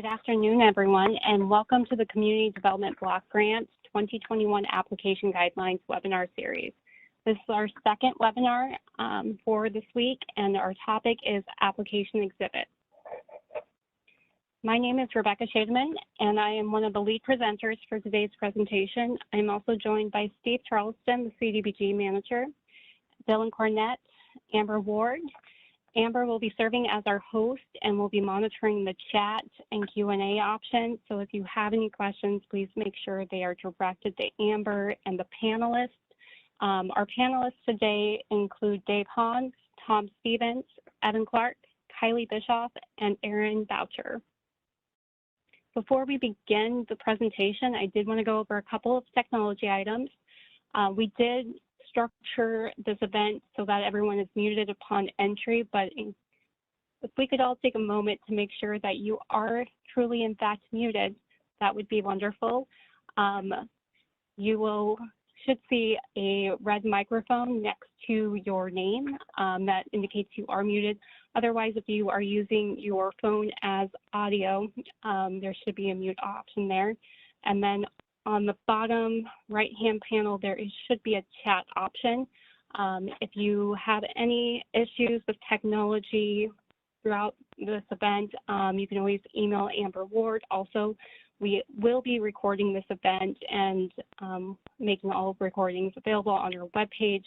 Good afternoon, everyone, and welcome to the Community Development Block Grant 2021 Application Guidelines webinar series. This is our second webinar for this week, and our topic is application exhibits. My name is Rebecca Shademan, and I am one of the lead presenters for today's presentation. I'm also joined by Steve Charleston, the CDBG manager, Dylan Cornett, Amber Ward. Amber will be serving as our host and will be monitoring the chat and Q&A options. So if you have any questions, please make sure they are directed to Amber and the panelists. Our panelists today include Dave Hans, Tom Stevens, Evan Clark, Kylie Bischoff, and Aaron Boucher. Before we begin the presentation, I did want to go over a couple of technology items. We did structure this event so that everyone is muted upon entry, but if we could all take a moment to make sure that you are truly in fact muted, that would be wonderful. You should see a red microphone next to your name that indicates you are muted. Otherwise, if you are using your phone as audio, there should be a mute option there. And then on the bottom right-hand panel, there should be a chat option. If you have any issues with technology throughout this event, you can always email Amber Ward. Also, we will be recording this event and making all recordings available on our webpage.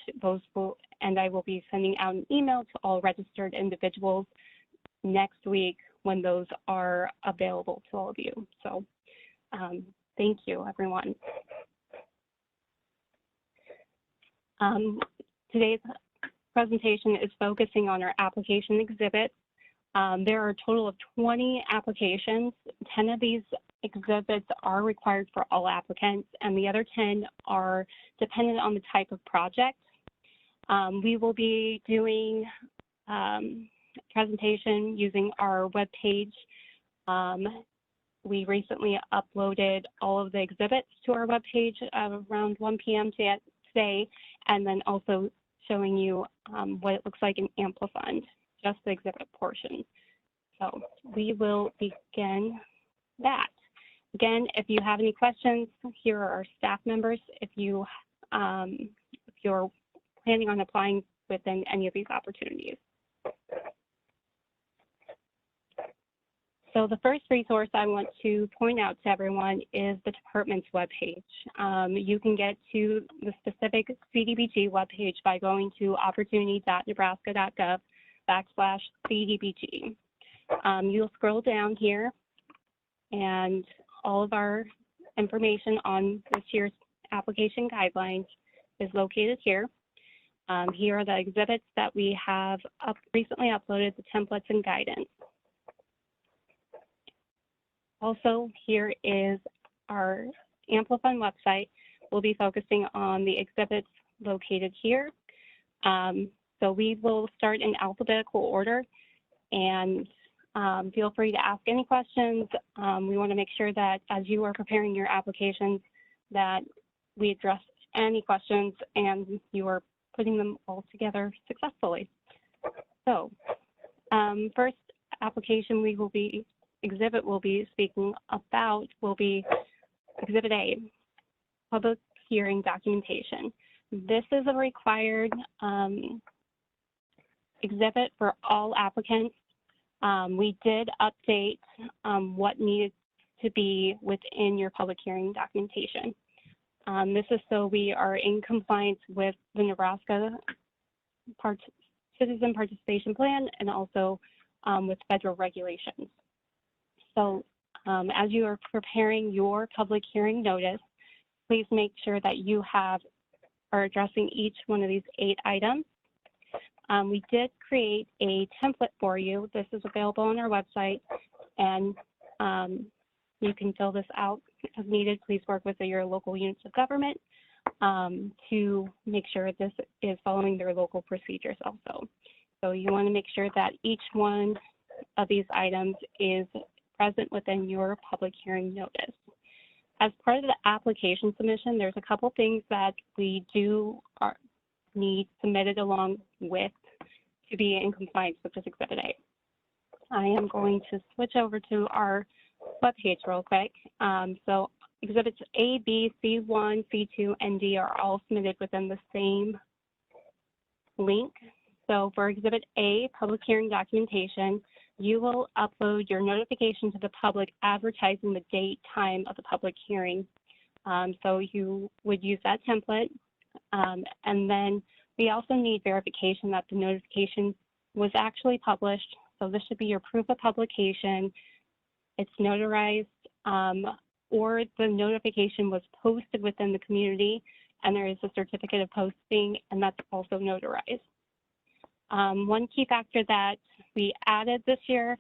And I will be sending out an email to all registered individuals next week when those are available to all of you. So. Thank you, everyone. Today's presentation is focusing on our application exhibits. There are a total of 20 applications. 10 of these exhibits are required for all applicants, and the other 10 are dependent on the type of project. We will be doing a presentation using our webpage. We recently uploaded all of the exhibits to our webpage around 1 p.m. today, and then also showing you what it looks like in Amplifund, just the exhibit portion. So we will begin that. Again, if you have any questions, here are our staff members if you're planning on applying within any of these opportunities. So the first resource I want to point out to everyone is the department's webpage. You can get to the specific CDBG webpage by going to opportunity.nebraska.gov/CDBG. You'll scroll down here, and all of our information on this year's application guidelines is located here. Here are the exhibits that we have recently uploaded, the templates and guidance. Also, here is our Amplifund website. We'll be focusing on the exhibits located here. So we will start in alphabetical order, and feel free to ask any questions. We want to make sure that as you are preparing your applications that we address any questions and you are putting them all together successfully. So first application exhibit we'll be speaking about will be Exhibit A, public hearing documentation. This is a required exhibit for all applicants. We did update what needed to be within your public hearing documentation. This is so we are in compliance with the Nebraska Citizen Participation Plan and also with federal regulations. So as you are preparing your public hearing notice, please make sure that you are addressing each one of these 8 items. We did create a template for you. This is available on our website, and you can fill this out as needed. Please work with your local units of government to make sure this is following their local procedures also. So you want to make sure that each one of these items is present within your public hearing notice. As part of the application submission, there's a couple things that we need submitted along with to be in compliance with this Exhibit A. I am going to switch over to our webpage real quick. So exhibits A, B, C1, C2, and D are all submitted within the same link. So for exhibit A, public hearing documentation, you will upload your notification to the public advertising the date, time of the public hearing. So you would use that template. And then we also need verification that the notification was actually published. So this should be your proof of publication. It's notarized, or the notification was posted within the community and there is a certificate of posting, and that's also notarized. One key factor that we added this year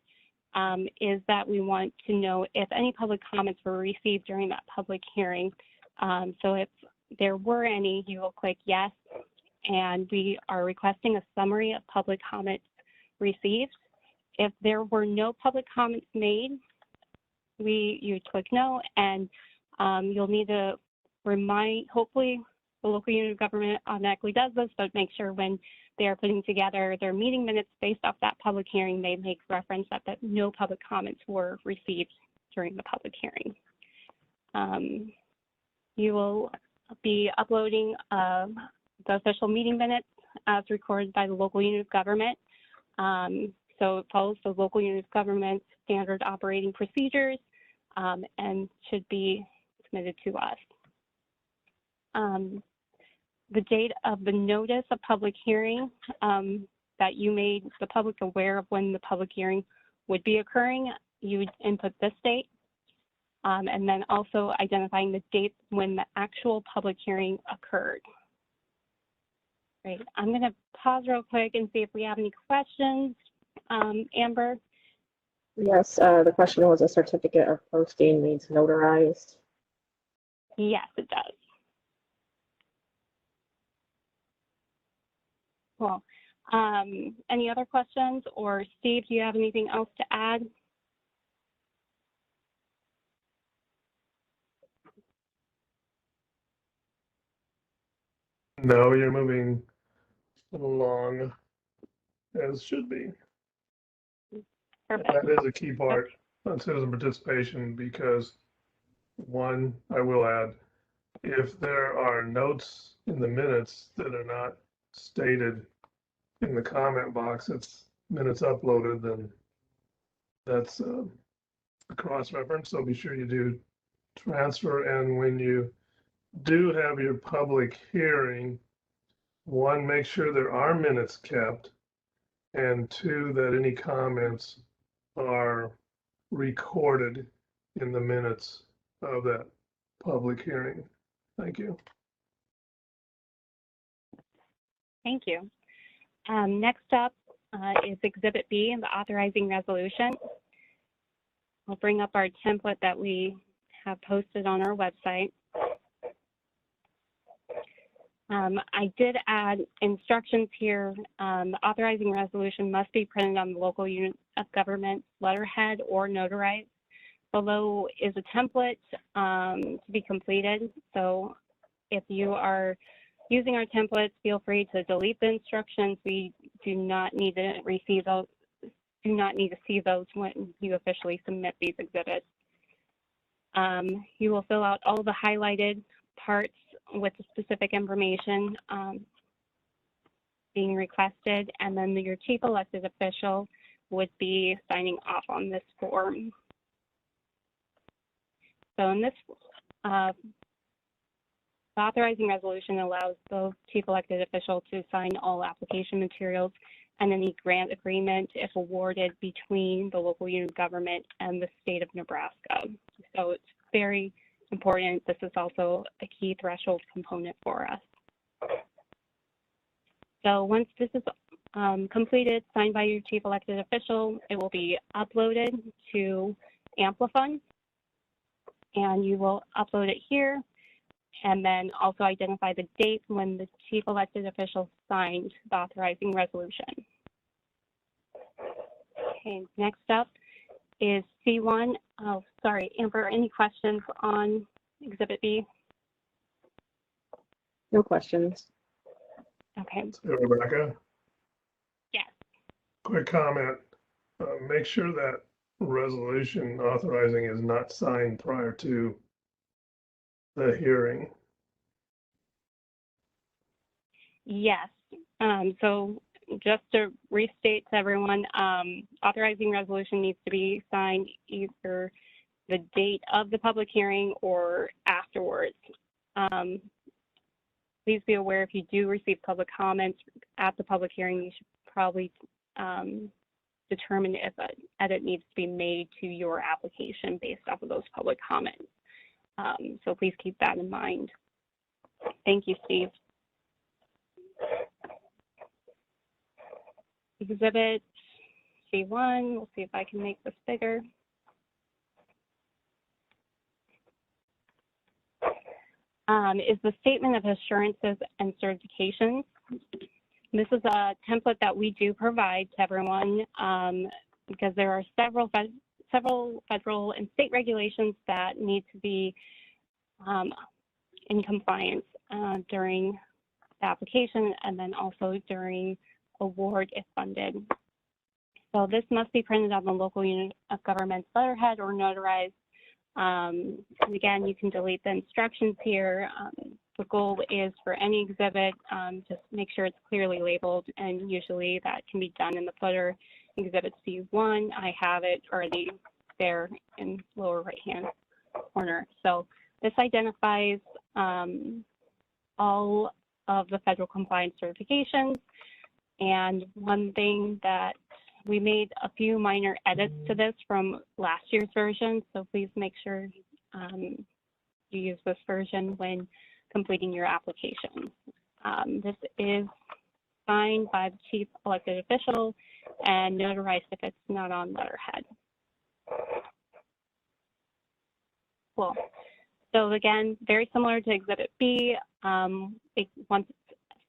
is that we want to know if any public comments were received during that public hearing. So if there were any, you will click yes, and we are requesting a summary of public comments received. If there were no public comments made, you click no, and you'll need to remind, hopefully the local unit of government automatically does this, but make sure when they're putting together their meeting minutes based off that public hearing, they make reference that no public comments were received during the public hearing. You will be uploading the official meeting minutes as recorded by the local unit of government. So it follows the local unit of government standard operating procedures and should be submitted to us. The date of the notice of public hearing that you made the public aware of when the public hearing would be occurring, you would input this date, and then also identifying the date when the actual public hearing occurred. Great. I'm going to pause real quick and see if we have any questions. Amber? Yes, the question was, a certificate of posting means notarized? Yes, it does. Cool. Any other questions? Or Steve, do you have anything else to add? No, you're moving along as should be. Perfect. That is a key part on citizen participation because, one, I will add, if there are notes in the minutes that are not stated in the comment box, it's minutes uploaded, then that's a cross-reference. So be sure you do transfer. And when you do have your public hearing, one, make sure there are minutes kept, and two, that any comments are recorded in the minutes of that public hearing. Thank you. Thank you. Next up is Exhibit B, the authorizing resolution. I'll bring up our template that we have posted on our website. I did add instructions here. The authorizing resolution must be printed on the local unit of government letterhead or notarized. Below is a template to be completed. So if you are using our templates, feel free to delete the instructions. We do not need to receive those, do not need to see those when you officially submit these exhibits. You will fill out all the highlighted parts with the specific information being requested, and then your chief elected official would be signing off on this form. So in this, the authorizing resolution allows the chief elected official to sign all application materials and any grant agreement, if awarded, between the local unit of government and the state of Nebraska. So it's very important. This is also a key threshold component for us. So once this is completed, signed by your chief elected official, it will be uploaded to Amplifund, and you will upload it here, and then also identify the date when the chief elected official signed the authorizing resolution. Okay, next up is C1. Oh, sorry, Amber, any questions on Exhibit B? No questions. Okay. So, Rebecca? Yes. Quick comment. Make sure that resolution authorizing is not signed prior to the hearing. Yes. So just to restate to everyone, authorizing resolution needs to be signed either the date of the public hearing or afterwards. Please be aware if you do receive public comments at the public hearing, you should probably determine if an edit needs to be made to your application based off of those public comments. So please keep that in mind. Thank you, Steve. Exhibit C1, we'll see if I can make this bigger. Is the statement of assurances and certifications. This is a template that we do provide to everyone because there are several federal and state regulations that need to be in compliance during the application and then also during award if funded. So this must be printed on the local unit of government's letterhead or notarized. And again, you can delete the instructions here. The goal is for any exhibit, just make sure it's clearly labeled, and usually that can be done in the footer. Exhibit C1, I have it already there in lower right-hand corner. So this identifies all of the federal compliance certifications. And one thing that we made a few minor edits to this from last year's version, so please make sure you use this version when completing your application. This is signed by the chief elected official and notarized if it's not on letterhead. Cool. So again, very similar to Exhibit B. Once it's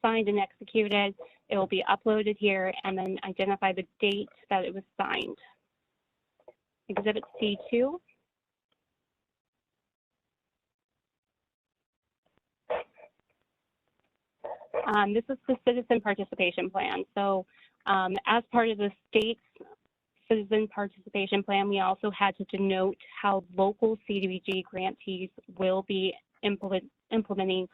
signed and executed, it will be uploaded here and then identify the date that it was signed. Exhibit C2. This is the citizen participation plan. So as part of the state's citizen participation plan, we also had to denote how local CDBG grantees will be implementing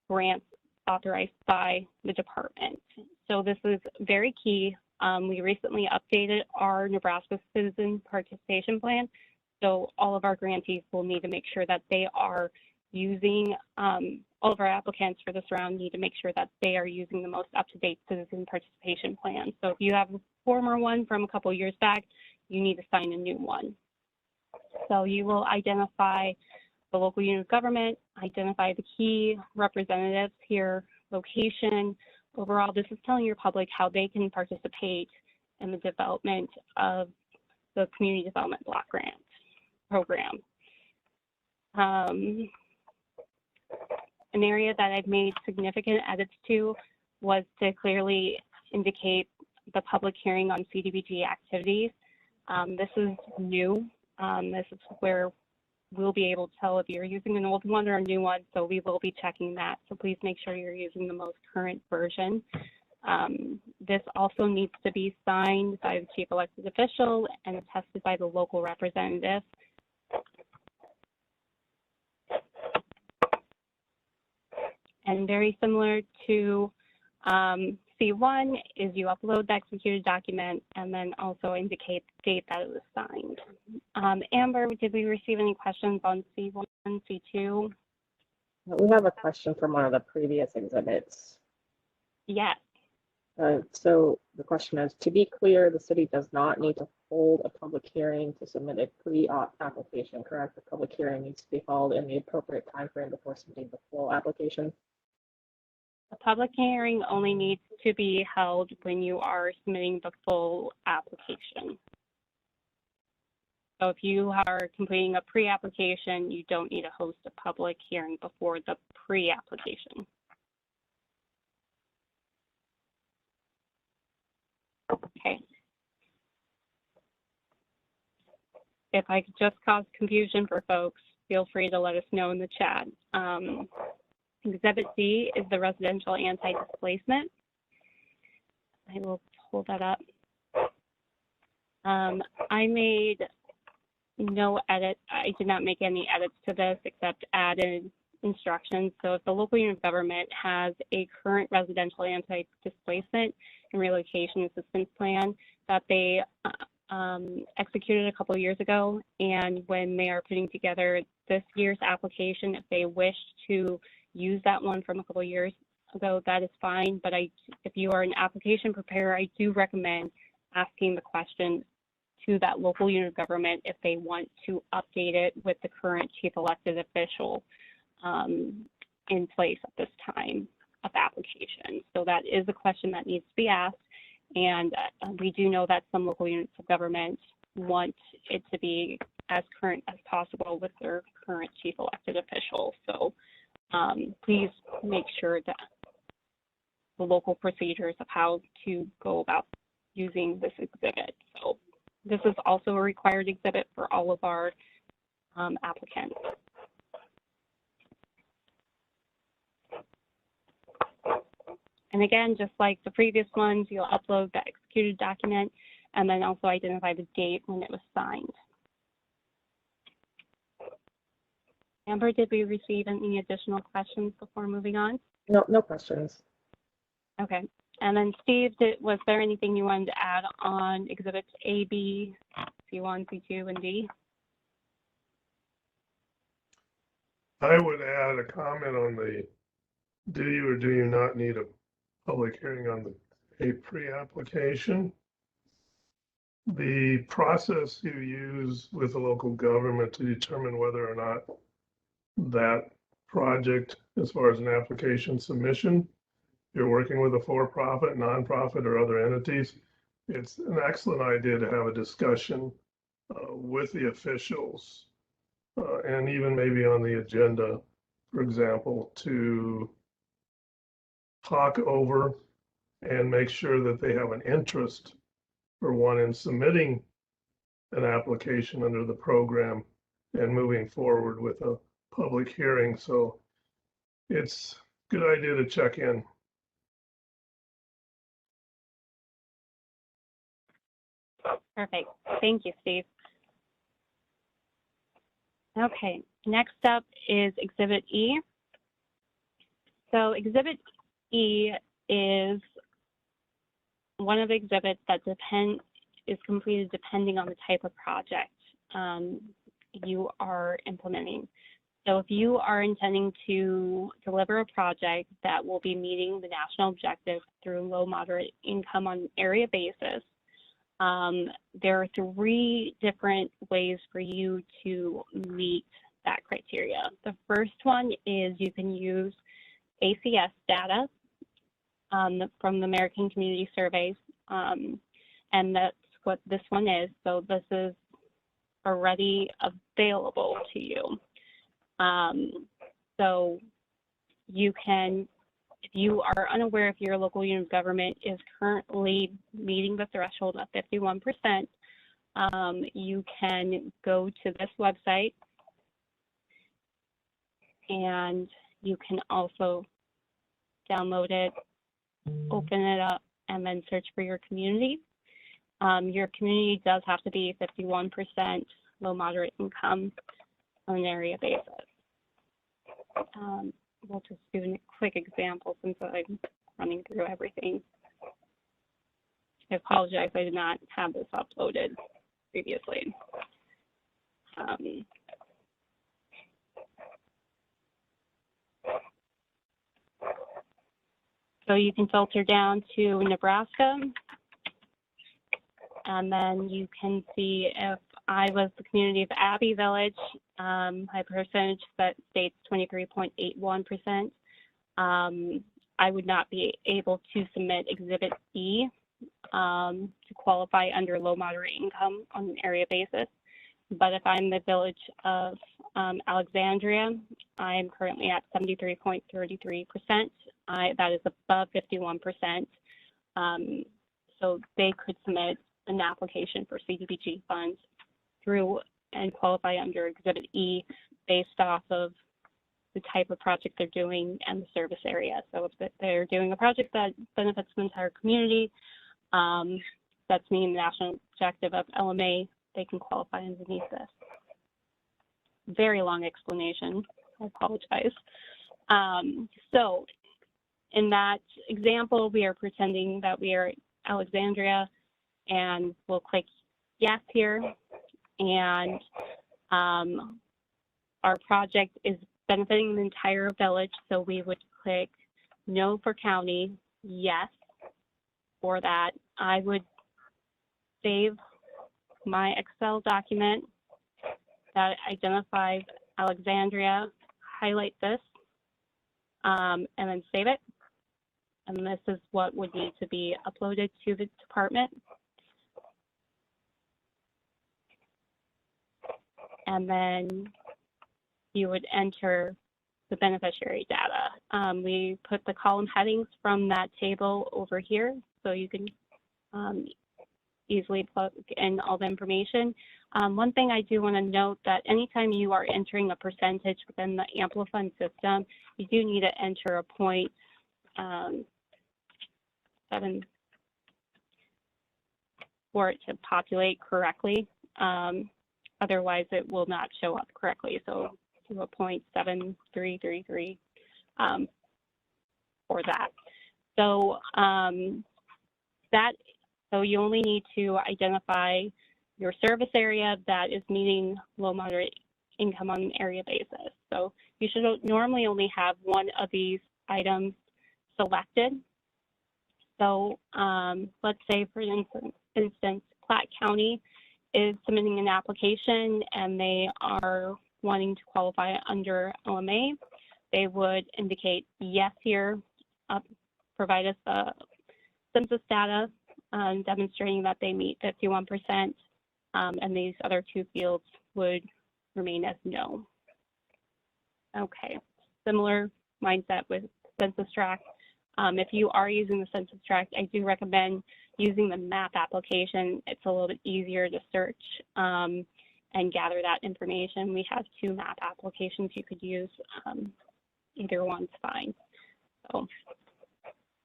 grants authorized by the department. So this is very key. We recently updated our Nebraska Citizen Participation Plan. So all of our grantees will need to make sure that they are using, all of our applicants for this round need to make sure that they are using the most up-to-date citizen participation plan. So if you have a former one from a couple years back, you need to sign a new one. So you will identify the local unit of government, identify the key representatives here, location. Overall, this is telling your public how they can participate in the development of the Community Development Block Grant program. An area that I've made significant edits to was to clearly indicate the public hearing on CDBG activities. This is new. This is where we'll be able to tell if you're using an old one or a new one, so we will be checking that. So please make sure you're using the most current version. This also needs to be signed by the chief elected official and attested by the local representative. And very similar to C1 is you upload the executed document and then also indicate the date that it was signed. Amber, did we receive any questions on C1, C2? We have a question from one of the previous exhibits. Yes. So the question is, to be clear, the city does not need to hold a public hearing to submit a pre-op application, correct? The public hearing needs to be held in the appropriate timeframe before submitting the full application. A public hearing only needs to be held when you are submitting the full application. So if you are completing a pre-application, you don't need to host a public hearing before the pre-application. Okay. If I could just cause confusion for folks, feel free to let us know in the chat. Exhibit C is the residential anti-displacement. I will pull that up. I made no edit. I did not make any edits to this except added instructions. So if the local unit of government has a current residential anti-displacement and relocation assistance plan that they executed a couple of years ago, and when they are putting together this year's application, if they wish to use that one from a couple of years ago, that is fine. But if you are an application preparer, I do recommend asking the question to that local unit of government if they want to update it with the current chief elected official in place at this time of application. So that is a question that needs to be asked. And we do know that some local units of government want it to be as current as possible with their current chief elected official. So please make sure that the local procedures of how to go about using this exhibit. So this is also a required exhibit for all of our applicants. And again, just like the previous ones, you'll upload the executed document and then also identify the date when it was signed. Amber, did we receive any additional questions before moving on? No, no questions. Okay. And then Steve, was there anything you wanted to add on exhibits A, B, C1, C2, and D? I would add a comment on the do you or do you not need a public hearing on a pre-application. The process you use with the local government to determine whether or not that project, as far as an application submission, you're working with a for-profit, nonprofit, or other entities, it's an excellent idea to have a discussion with the officials and even maybe on the agenda, for example, to talk over and make sure that they have an interest, for one, in submitting an application under the program and moving forward with a public hearing. So it's a good idea to check in. Perfect. Thank you, Steve. Okay, next up is Exhibit E. So Exhibit E is one of the exhibits that is completed depending on the type of project you are implementing. So if you are intending to deliver a project that will be meeting the national objective through low moderate income on an area basis, there are 3 different ways for you to meet that criteria. The first one is you can use ACS data from the American Community Surveys, and that's what this one is. So this is already available to you. So you can, if you are unaware if your local unit of government is currently meeting the threshold of 51%, you can go to this website and you can also download it, open it up, and then search for your community. Your community does have to be 51% low moderate income on an area basis. We'll just do a quick example since I'm running through everything. I apologize, I did not have this uploaded previously. So you can filter down to Nebraska, and then you can see if I was the community of Abbey Village, my percentage that states 23.81%. I would not be able to submit Exhibit E to qualify under low moderate income on an area basis. But if I'm the village of Alexandria, I'm currently at 73.33%. That is above 51%. So they could submit an application for CDBG funds through and qualify under Exhibit E based off of the type of project they're doing and the service area. So if they're doing a project that benefits the entire community, that's meeting the national objective of LMA, they can qualify underneath this. very long explanation. I apologize. So in that example, we are pretending that we are Alexandria, and we'll click yes here. And our project is benefiting the entire village, so we would click no for county, yes for that. I would save my Excel document that identifies Alexandria, highlight this, and then save it. And this is what would need to be uploaded to the department. And then you would enter the beneficiary data. We put the column headings from that table over here, so you can easily plug in all the information. One thing I do want to note that anytime you are entering a percentage within the Amplifund system, you do need to enter a 0.7 for it to populate correctly. Otherwise, it will not show up correctly. So do a 0.7333 for that. So so you only need to identify your service area that is meeting low moderate income on an area basis. So you should normally only have one of these items selected. So let's say, for instance, Platte County is submitting an application and they are wanting to qualify under LMA. They would indicate yes here, provide us the census data demonstrating that they meet 51%, and these other two fields would remain as no. Okay, similar mindset with census tract. If you are using the census tract, I do recommend using the map application. It's a little bit easier to search and gather that information. We have two map applications you could use. Either one's fine. So,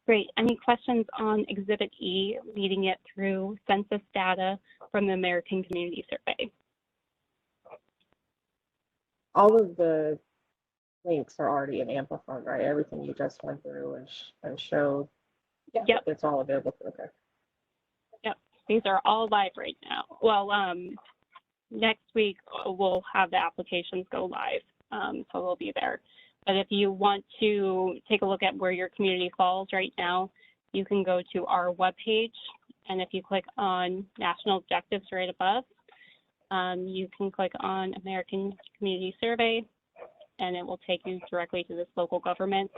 great. Any questions on Exhibit E, leading it through census data from the American Community Survey? All of the links are already in Amplifund, right? Everything you just went through and showed. Yep. It's all available. Okay. Yep. These are all live right now. Well, next week we'll have the applications go live, so they'll be there. But if you want to take a look at where your community falls right now, you can go to our webpage, and if you click on National Objectives right above, you can click on American Community Survey, and it will take you directly to this local government.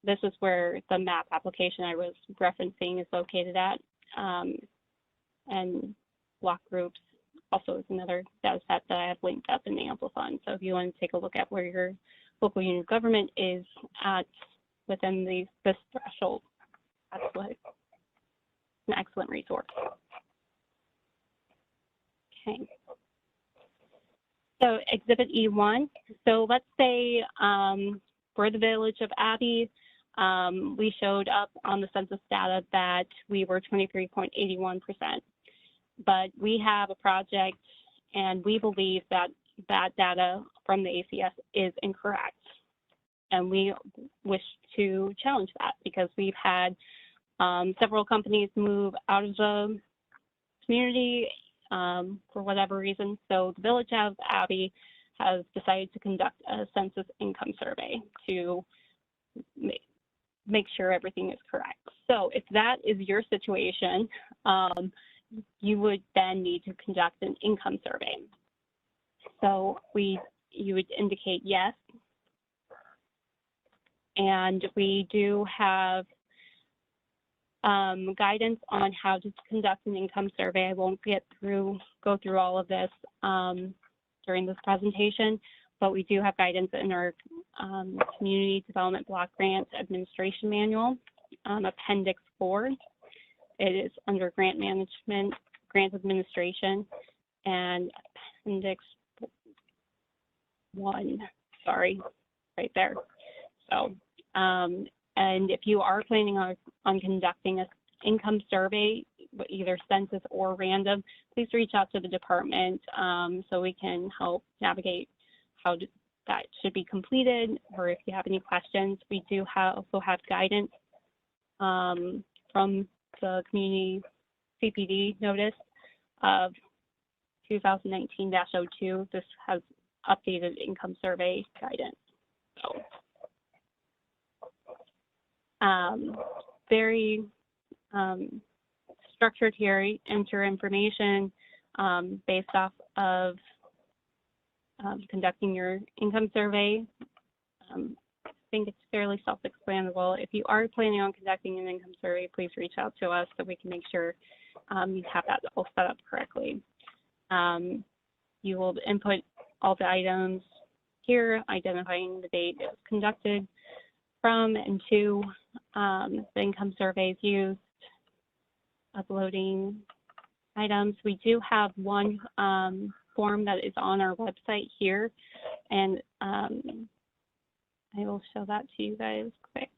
This is where the map application I was referencing is located at, and block groups also is another data set that I have linked up in the Amplifund. So if you want to take a look at where your local unit of government is at within this threshold, that's an excellent resource. Okay. So Exhibit E1, so let's say for the village of Abbey, we showed up on the census data that we were 23.81%, but we have a project and we believe that that data from the ACS is incorrect. And we wish to challenge that because we've had several companies move out of the community for whatever reason. So the village of Abbey has decided to conduct a census income survey to make sure everything is correct. So if that is your situation, you would then need to conduct an income survey. So you would indicate yes. And we do have guidance on how to conduct an income survey. I won't go through all of this during this presentation, but we do have guidance in our Community Development Block Grant Administration Manual, Appendix 4. It is under Grant Management, Grant Administration, and Appendix 1, sorry, right there. So, and if you are planning on conducting an income survey, either census or random, please reach out to the department so we can help navigate that should be completed, or if you have any questions. We do also have guidance from the community CPD notice of 2019-02. This has updated income survey guidance. So very structured here. Enter information based off of conducting your income survey. I think it's fairly self-explanatory. If you are planning on conducting an income survey, please reach out to us so we can make sure you have that all set up correctly. You will input all the items here, identifying the date it was conducted from and to, the income surveys used, uploading items. We do have one form that is on our website here, and I will show that to you guys quick.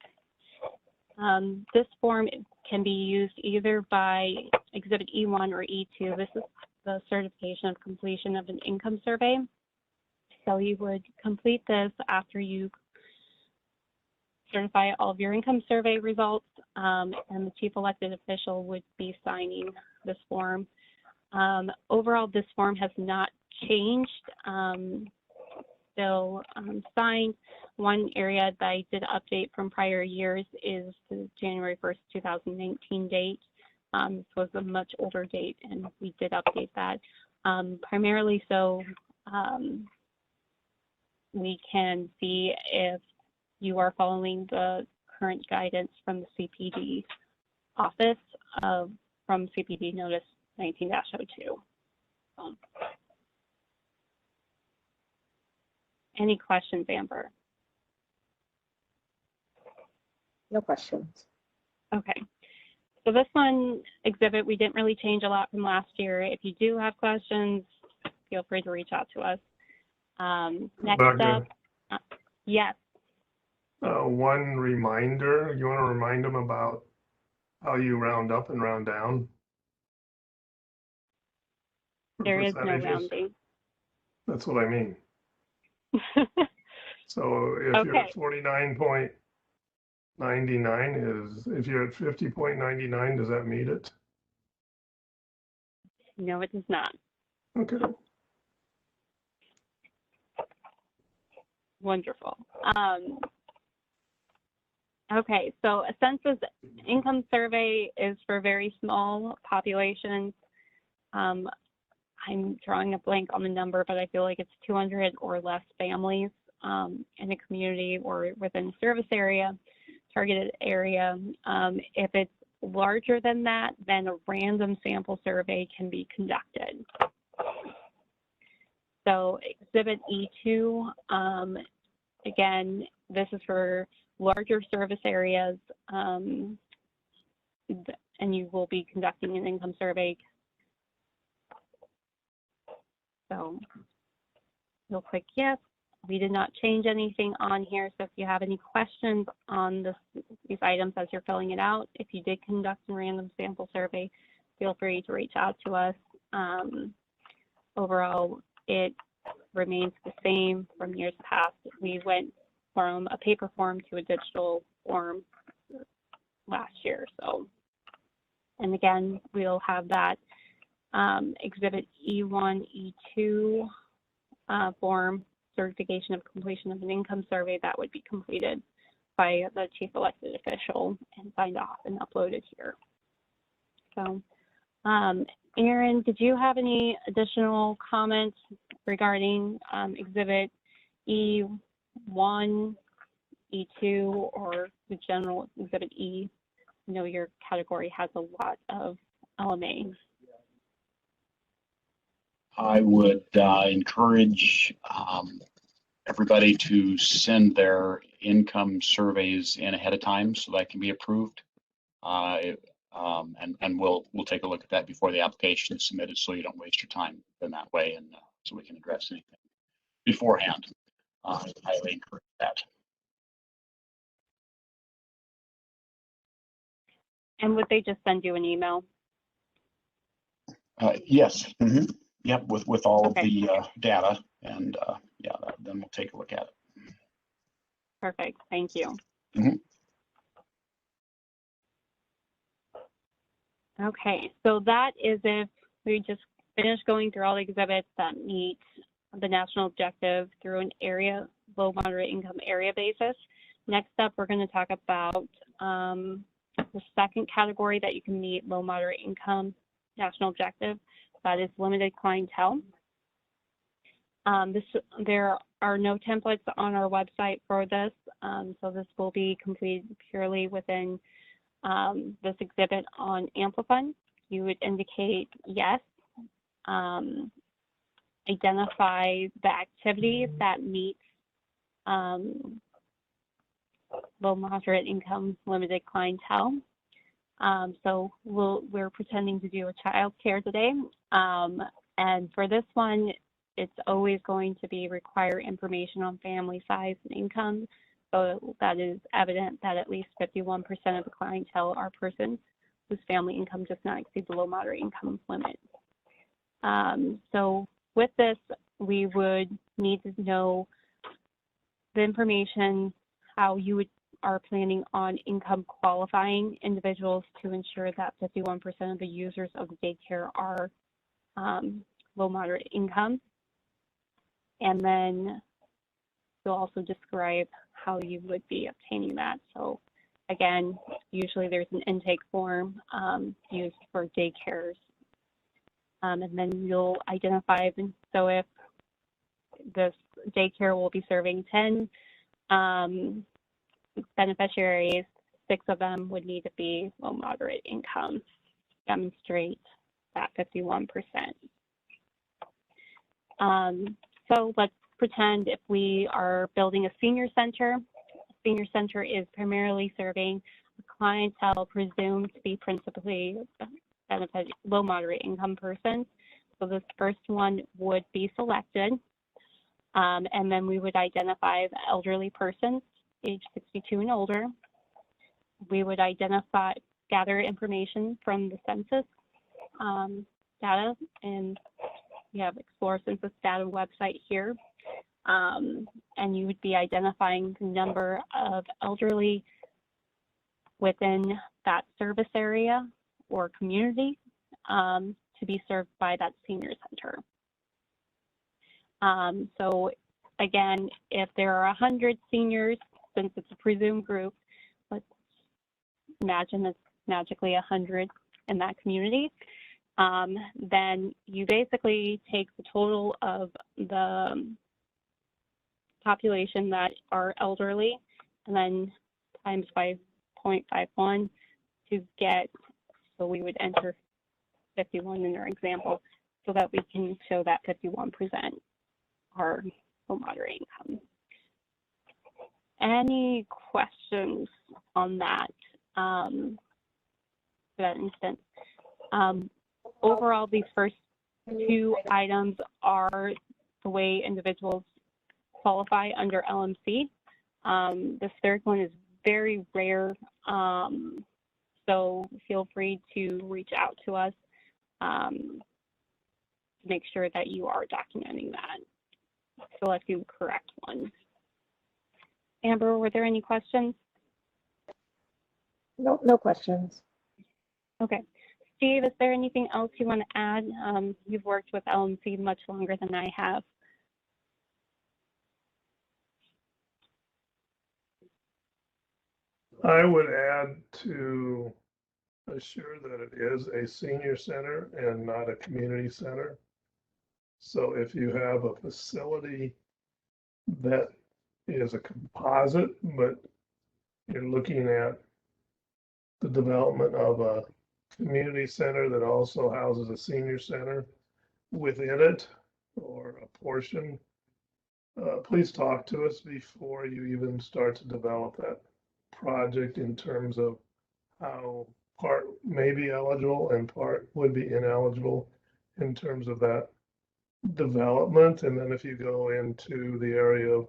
This form can be used either by Exhibit E1 or E2. This is the certification of completion of an income survey. So you would complete this after you certify all of your income survey results, and the chief elected official would be signing this form. Overall, this form has not changed, still signed. One area that I did update from prior years is the January 1st, 2019 date. This was a much older date, and we did update that. Primarily so we can see if you are following the current guidance from the CPD office from CPD Notice 19-02. Any questions, Amber? No questions. Okay. So this one exhibit, we didn't really change a lot from last year. If you do have questions, feel free to reach out to us. Next up, yes. One reminder, you want to remind them about how you round up and round down? There is no rounding. That's what I mean. So if you're at 49.99 if you're at 50.99, does that meet it? No, it does not. Okay. Wonderful. Okay, so a census income survey is for very small populations. I'm drawing a blank on the number, but I feel like it's 200 or less families in a community or within a service area, targeted area. If it's larger than that, then a random sample survey can be conducted. So Exhibit E2, again, this is for larger service areas, and you will be conducting an income survey. So you'll click yes. We did not change anything on here, so if you have any questions on these items as you're filling it out, if you did conduct a random sample survey, feel free to reach out to us. Overall, it remains the same from years past. We went from a paper form to a digital form last year. So, and again, we'll have that Exhibit E1, E2 form, certification of completion of an income survey, that would be completed by the chief elected official and signed off and uploaded here. So, Aaron, did you have any additional comments regarding Exhibit E1, E2, or the general Exhibit E? I know your category has a lot of LMAs. I would encourage everybody to send their income surveys in ahead of time so that can be approved. And we'll take a look at that before the application is submitted, so you don't waste your time in that way, and so we can address anything beforehand. I highly encourage that. And would they just send you an email? Yes. Mm-hmm. Yep. With all of the data, and yeah, then we'll take a look at it. Perfect. Thank you. Mhm. Okay, so that is if we just finished going through all the exhibits that meet the national objective through an area, low moderate income area basis. Next up, we're going to talk about the second category that you can meet low moderate income national objective. That is limited clientele. There are no templates on our website for this, so this will be completed purely within this exhibit on Amplifund. You would indicate yes, identify the activities that meet low moderate income limited clientele. So we're pretending to do a child care today. And for this one, it's always going to be require information on family size and income. So that is evident that at least 51% of the clientele are persons whose family income does not exceed the low moderate income limit. So with this, we would need to know the information, how you are planning on income qualifying individuals to ensure that 51% of the users of the daycare are low moderate income. And then you'll also describe how you would be obtaining that. So again, usually there's an intake form used for daycares. And then you'll identify, so if this daycare will be serving 10 beneficiaries, 6 of them would need to be low moderate income, demonstrate that 51%. So let's pretend if we are building a senior center. A senior center is primarily serving a clientele presumed to be principally low moderate income persons. So this first one would be selected. And then we would identify the elderly persons, age 62 and older. We would gather information from the census data, and we have Explore Census Data website here. And you would be identifying the number of elderly within that service area or community to be served by that senior center. So again, if there are 100 seniors, since it's a presumed group, let's imagine it's magically 100 in that community, then you basically take the total of the population that are elderly and then times by 0.51 to get, so we would enter 51 in our example so that we can show that 51% are low moderate income. Any questions on that, for that instance? Overall, these first 2 items are the way individuals qualify under LMC. This third one is very rare, so feel free to reach out to us to make sure that you are documenting that. Selecting the correct one. Amber, were there any questions? No questions. Okay. Steve, is there anything else you want to add? You've worked with LMC much longer than I have. I would add to assure that it is a senior center and not a community center. So if you have a facility that is a composite, but you're looking at the development of a community center that also houses a senior center within it or a portion, please talk to us before you even start to develop that project in terms of how part may be eligible and part would be ineligible in terms of that development. And then if you go into the area of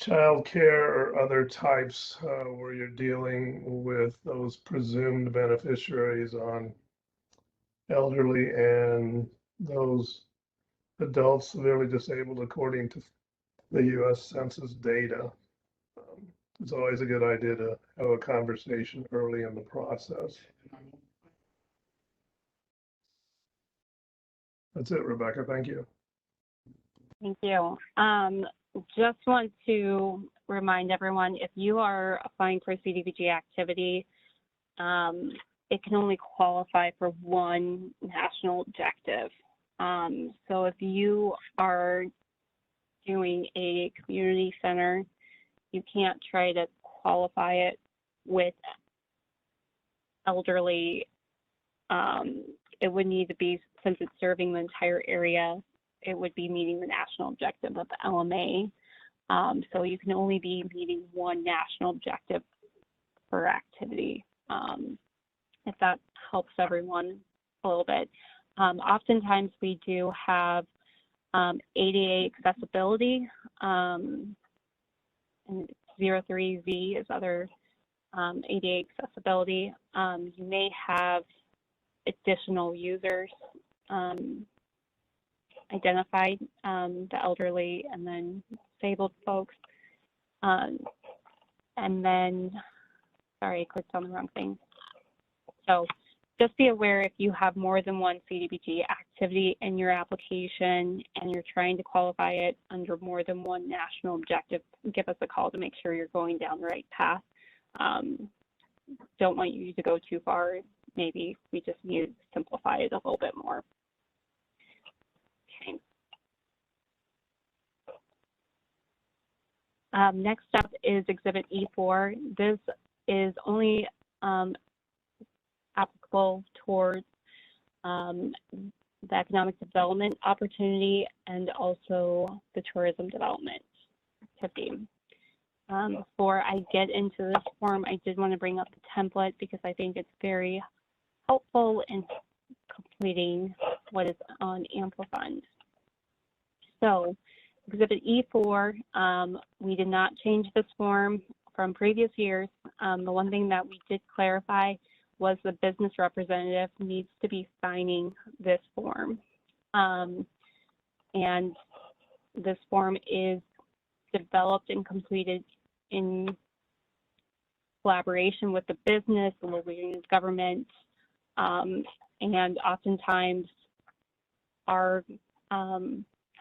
childcare or other types where you're dealing with those presumed beneficiaries on elderly and those adults severely disabled according to the U.S. Census data. It's always a good idea to have a conversation early in the process. That's it, Rebecca. Thank you. Thank you. Just want to remind everyone, if you are applying for a CDBG activity, it can only qualify for one national objective. So if you are doing a community center, you can't try to qualify it with elderly. It would need to be, since it's serving the entire area, it would be meeting the national objective of the LMA. So you can only be meeting one national objective per activity, if that helps everyone a little bit. Oftentimes we do have ADA accessibility, and 03Z is other ADA accessibility. You may have additional users identified, the elderly and then disabled folks. And then, sorry, I clicked on the wrong thing. So just be aware, if you have more than one CDBG activity in your application and you're trying to qualify it under more than one national objective, give us a call to make sure you're going down the right path. Don't want you to go too far. Maybe we just need to simplify it a little bit more. Okay. Next up is Exhibit E4. This is only applicable towards the economic development opportunity and also the tourism development activity. Before I get into this form, I did want to bring up the template because I think it's very helpful in completing what is on Amplifund. So Exhibit E4, we did not change this form from previous years. The one thing that we did clarify was the business representative needs to be signing this form. And this form is developed and completed in collaboration with the business, the local unit government, and oftentimes our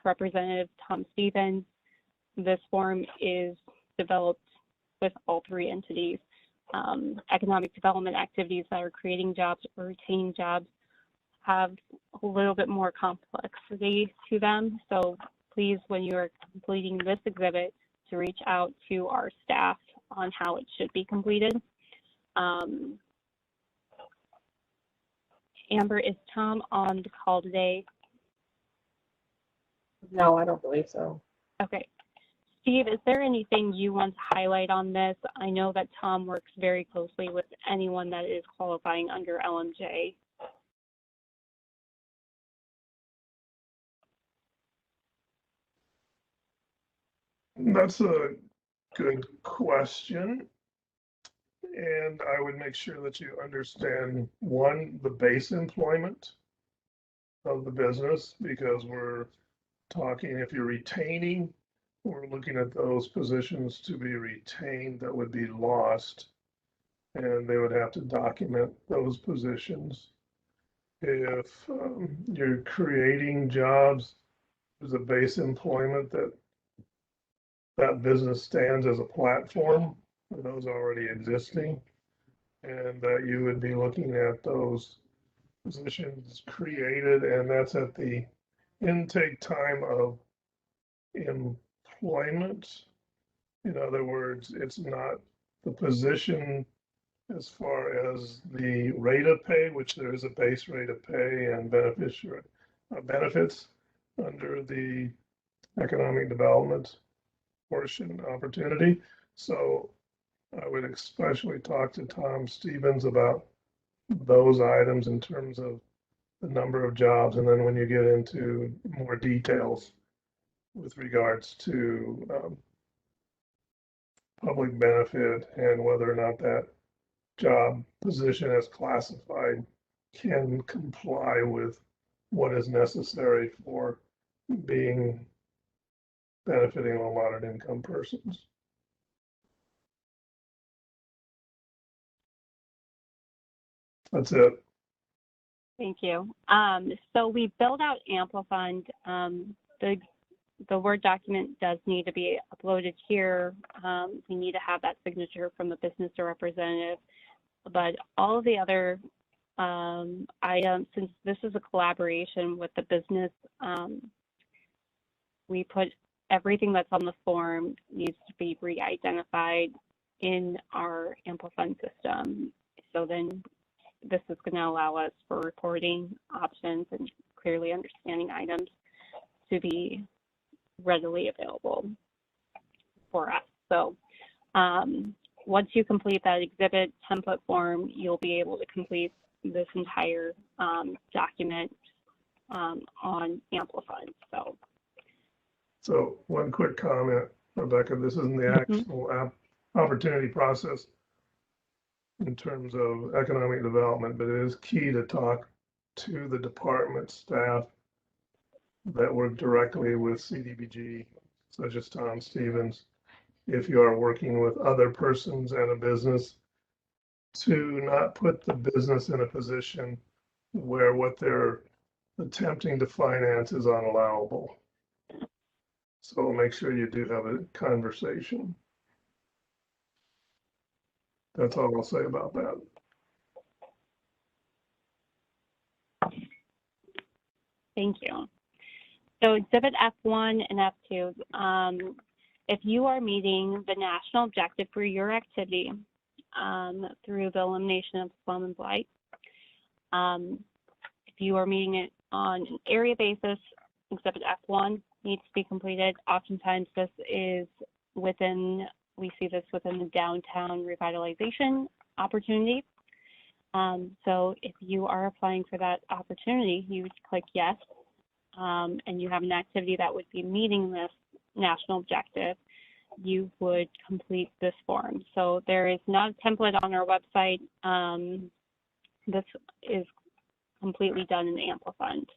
representative, Tom Stevens, this form is developed with all three entities. Economic development activities that are creating jobs or retaining jobs have a little bit more complexity to them. So please, when you are completing this exhibit, to reach out to our staff on how it should be completed. Amber, is Tom on the call today? No, I don't believe so. Okay. Steve, is there anything you want to highlight on this? I know that Tom works very closely with anyone that is qualifying under LMJ. That's a good question. And I would make sure that you understand, one, the base employment of the business, because we're talking, if you're retaining, we're looking at those positions to be retained that would be lost, and they would have to document those positions. If you're creating jobs, there's a base employment that business stands as a platform for those already existing, and that you would be looking at those positions created, and that's at the intake time of employment. In other words, it's not the position as far as the rate of pay, which there is a base rate of pay and beneficiary benefits under the economic development portion opportunity. So I would especially talk to Tom Stevens about those items in terms of the number of jobs. And then when you get into more details with regards to public benefit and whether or not that job position as classified can comply with what is necessary for being benefiting low moderate income persons. That's it. Thank you. So we build out Amplifund. The Word document does need to be uploaded here. We need to have that signature from the business representative. But all of the other items, since this is a collaboration with the business, we put everything that's on the form needs to be re-identified in our Amplifund system. So then this is going to allow us for reporting options and clearly understanding items to be readily available for us. So once you complete that exhibit template form, you'll be able to complete this entire document on Amplifund. So one quick comment, Rebecca, this isn't the actual opportunity process in terms of economic development, but it is key to talk to the department staff that work directly with CDBG, such as Tom Stevens, if you are working with other persons and a business, to not put the business in a position where what they're attempting to finance is unallowable. So make sure you do have a conversation. That's all I'll say about that. Thank you. So Exhibit F1 and F2, if you are meeting the national objective for your activity through the elimination of slum and blight, if you are meeting it on an area basis, Exhibit F1 needs to be completed. Oftentimes this is within, we see this within the downtown revitalization opportunity. So if you are applying for that opportunity, you would click yes, and you have an activity that would be meeting this national objective, you would complete this form. So there is not a template on our website. This is completely done in Amplifund.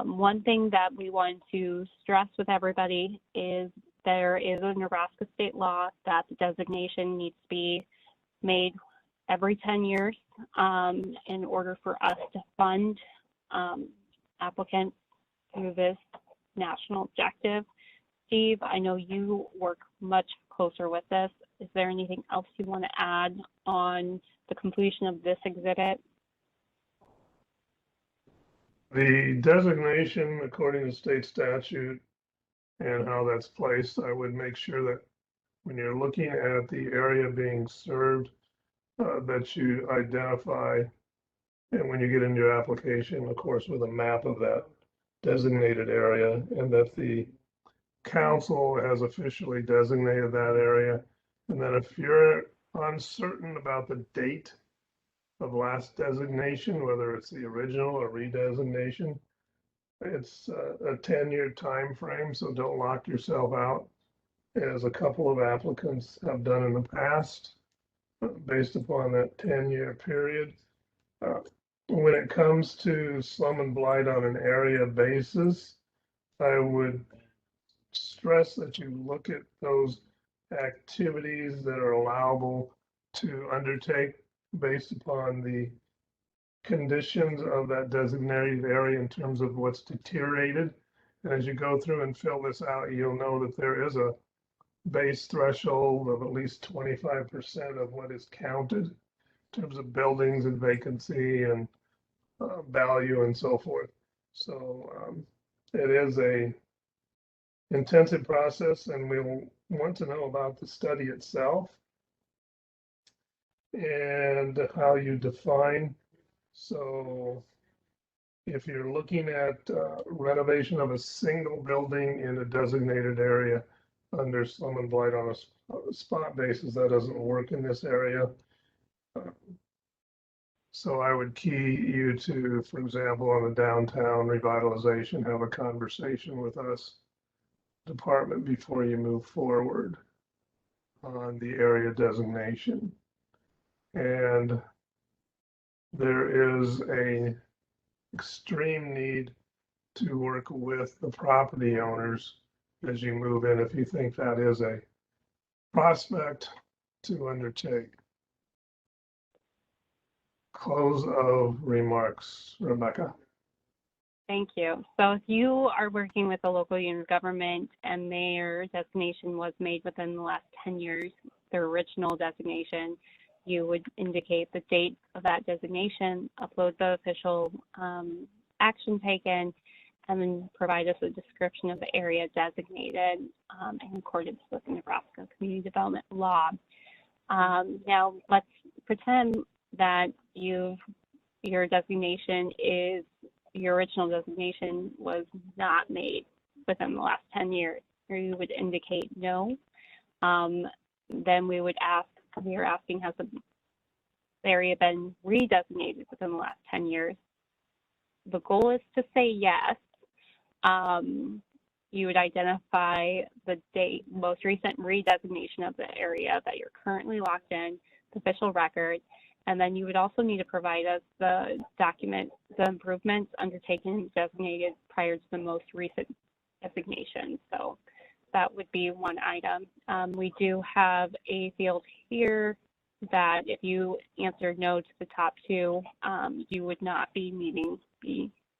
One thing that we want to stress with everybody is there is a Nebraska state law that the designation needs to be made every 10 years in order for us to fund applicants through this national objective. Steve, I know you work much closer with this. Is there anything else you want to add on the completion of this exhibit? The designation, according to state statute and how that's placed, I would make sure that when you're looking at the area being served, that you identify, and when you get into your application, of course, with a map of that designated area, and that the council has officially designated that area. And then if you're uncertain about the date of last designation, whether it's the original or redesignation, it's a 10-year time frame, so don't lock yourself out, as a couple of applicants have done in the past, based upon that 10-year period. When it comes to slum and blight on an area basis, I would stress that you look at those activities that are allowable to undertake based upon the conditions of that designated area in terms of what's deteriorated. And as you go through and fill this out, you'll know that there is a base threshold of at least 25% of what is counted in terms of buildings and vacancy and value and so forth. So it is a intensive process, and we'll want to know about the study itself and how you define. So if you're looking at renovation of a single building in a designated area under slum and blight on a spot basis, that doesn't work in this area. So I would key you to, for example, on the downtown revitalization, have a conversation with us department before you move forward on the area designation. And there is a extreme need to work with the property owners as you move in, if you think that is a prospect to undertake. Close of remarks, Rebecca. Thank you. So if you are working with a local unit of government and their designation was made within the last 10 years, their original designation, you would indicate the date of that designation, upload the official action taken, and then provide us a description of the area designated in accordance with Nebraska Community Development Law. Now, let's pretend that your designation is, your original designation was not made within the last 10 years, or you would indicate no. Then we would ask, we are asking, has the area been redesignated within the last 10 years? The goal is to say yes. You would identify the date, most recent redesignation of the area that you're currently locked in, the official record, and then you would also need to provide us the document, the improvements undertaken and designated prior to the most recent designation. So that would be one item. We do have a field here that if you answered no to the top two, you would not be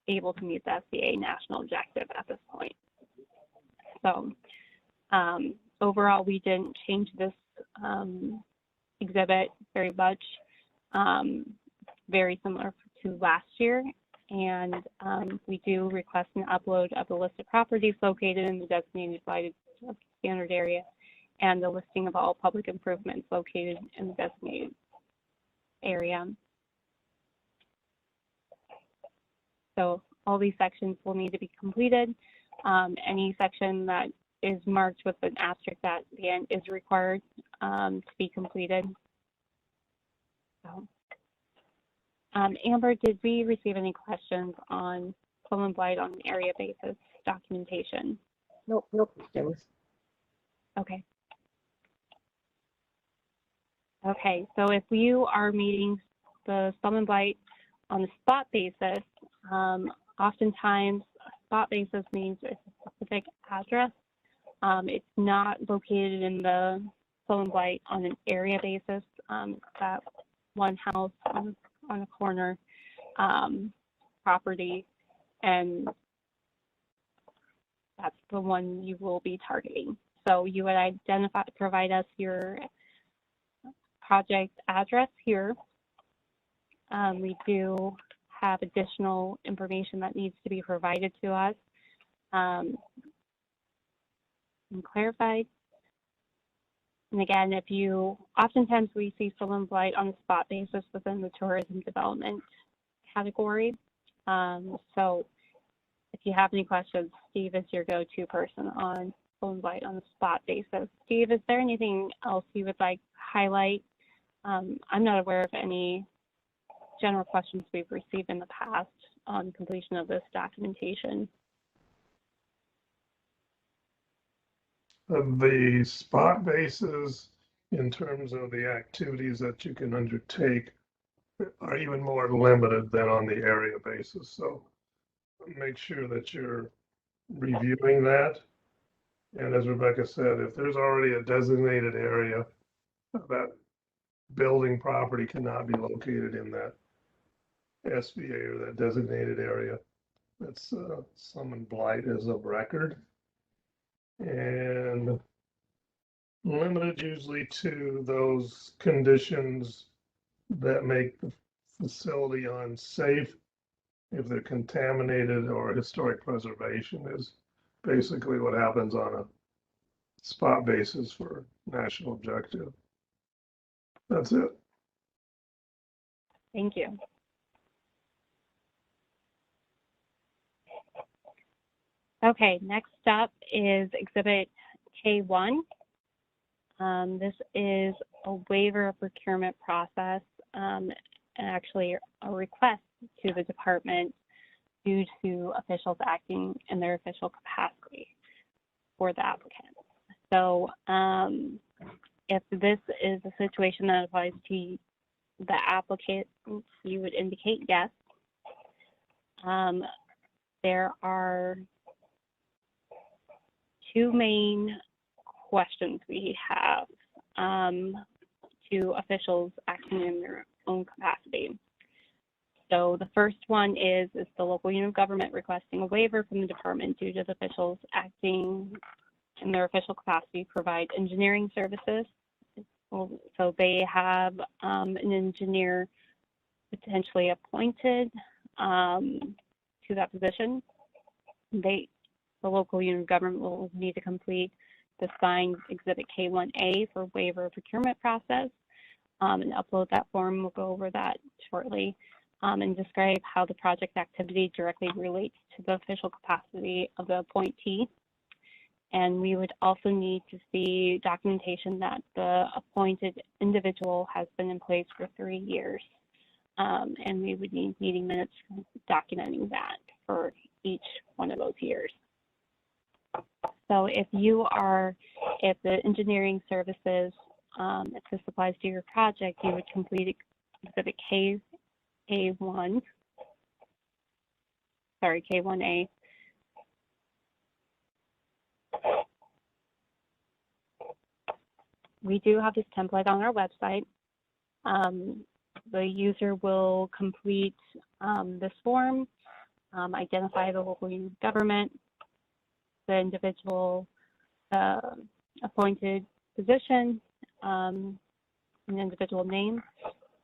able to meet the SBA national objective at this point. So overall, we didn't change this exhibit very much, very similar to last year. And we do request an upload of the list of properties located in the designated lighted standard area and the listing of all public improvements located in the designated area. So all these sections will need to be completed. Any section that is marked with an asterisk at the end is required to be completed. So, Amber, did we receive any questions on Flow and Blight on an area basis documentation? No questions. Okay. Okay, so if you are meeting the Flow and Blight on a spot basis, oftentimes a spot basis means it's a specific address. It's not located in the Flow and Blight on an area basis. That one house on a corner property, and that's the one you will be targeting. So you would provide us your project address here. We do have additional information that needs to be provided to us and clarified. And again, oftentimes we see Flow and Blight on a spot basis within the tourism development category. So if you have any questions, Steve is your go-to person on Flow and Blight on a spot basis. Steve, is there anything else you would like to highlight? I'm not aware of any general questions we've received in the past on completion of this documentation. The spot basis in terms of the activities that you can undertake are even more limited than on the area basis. So make sure that you're reviewing that. And as Rebecca said, if there's already a designated area, that building property cannot be located in that SBA or that designated area. That's Flow Blight is of record and limited usually to those conditions that make the facility unsafe. If they're contaminated or historic preservation is basically what happens on a spot basis for national objective. That's it. Thank you. Okay, next up is Exhibit K1. This is a waiver of procurement process, and actually a request to the department due to officials acting in their official capacity for the applicant. So if this is a situation that applies to the applicant, you would indicate yes. there are two main questions we have to officials acting in their own capacity. So the first one is the local unit of government requesting a waiver from the department due to the officials acting in their official capacity provide engineering services. So they have an engineer potentially appointed to that position. The local unit of government will need to complete the signed Exhibit K1A for waiver procurement process and upload that form. We'll go over that shortly and describe how the project activity directly relates to the official capacity of the appointee. And we would also need to see documentation that the appointed individual has been in place for 3 years. And we would need meeting minutes documenting that for each one of those years. So if the engineering services, if this applies to your project, you would complete Exhibit K1A. We do have this template on our website. The user will complete this form, identify the local unit of government, the individual appointed position, an individual name,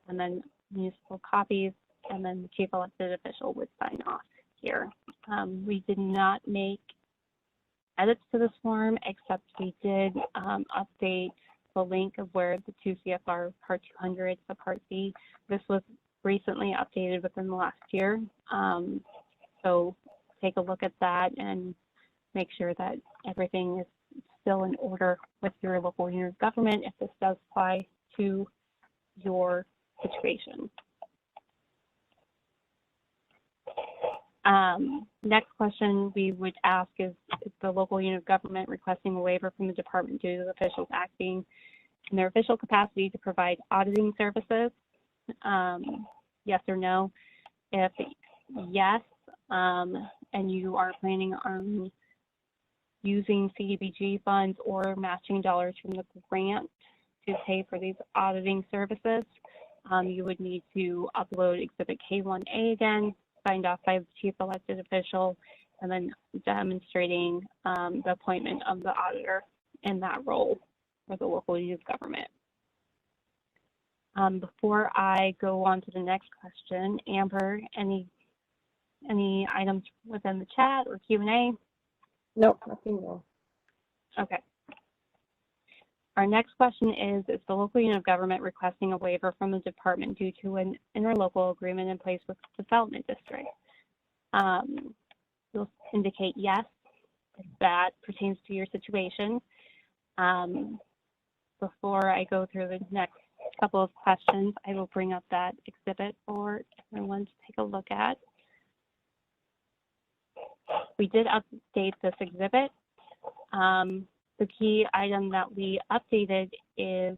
and then municipal copies, and then the chief elected official would sign off here. We did not make edits to this form, except we did update the link of where the 2 CFR Part 200, the Part B. This was recently updated within the last year. So take a look at that and make sure that everything is still in order with your local unit of government if this does apply to your situation. Next question we would ask is the local unit of government requesting a waiver from the department due to the officials acting in their official capacity to provide auditing services? Yes or no? If yes, and you are planning on using CDBG funds or matching dollars from the grant to pay for these auditing services, you would need to upload Exhibit K1A again, signed off by the chief elected official, and then demonstrating the appointment of the auditor in that role for the local unit of government. Before I go on to the next question, Amber, any items within the chat or Q&A? Nope, nothing more. Okay. Our next question is the local unit of government requesting a waiver from the department due to an interlocal agreement in place with the development district? You'll indicate yes, if that pertains to your situation. Before I go through the next couple of questions, I will bring up that exhibit for everyone to take a look at. We did update this exhibit. The key item that we updated is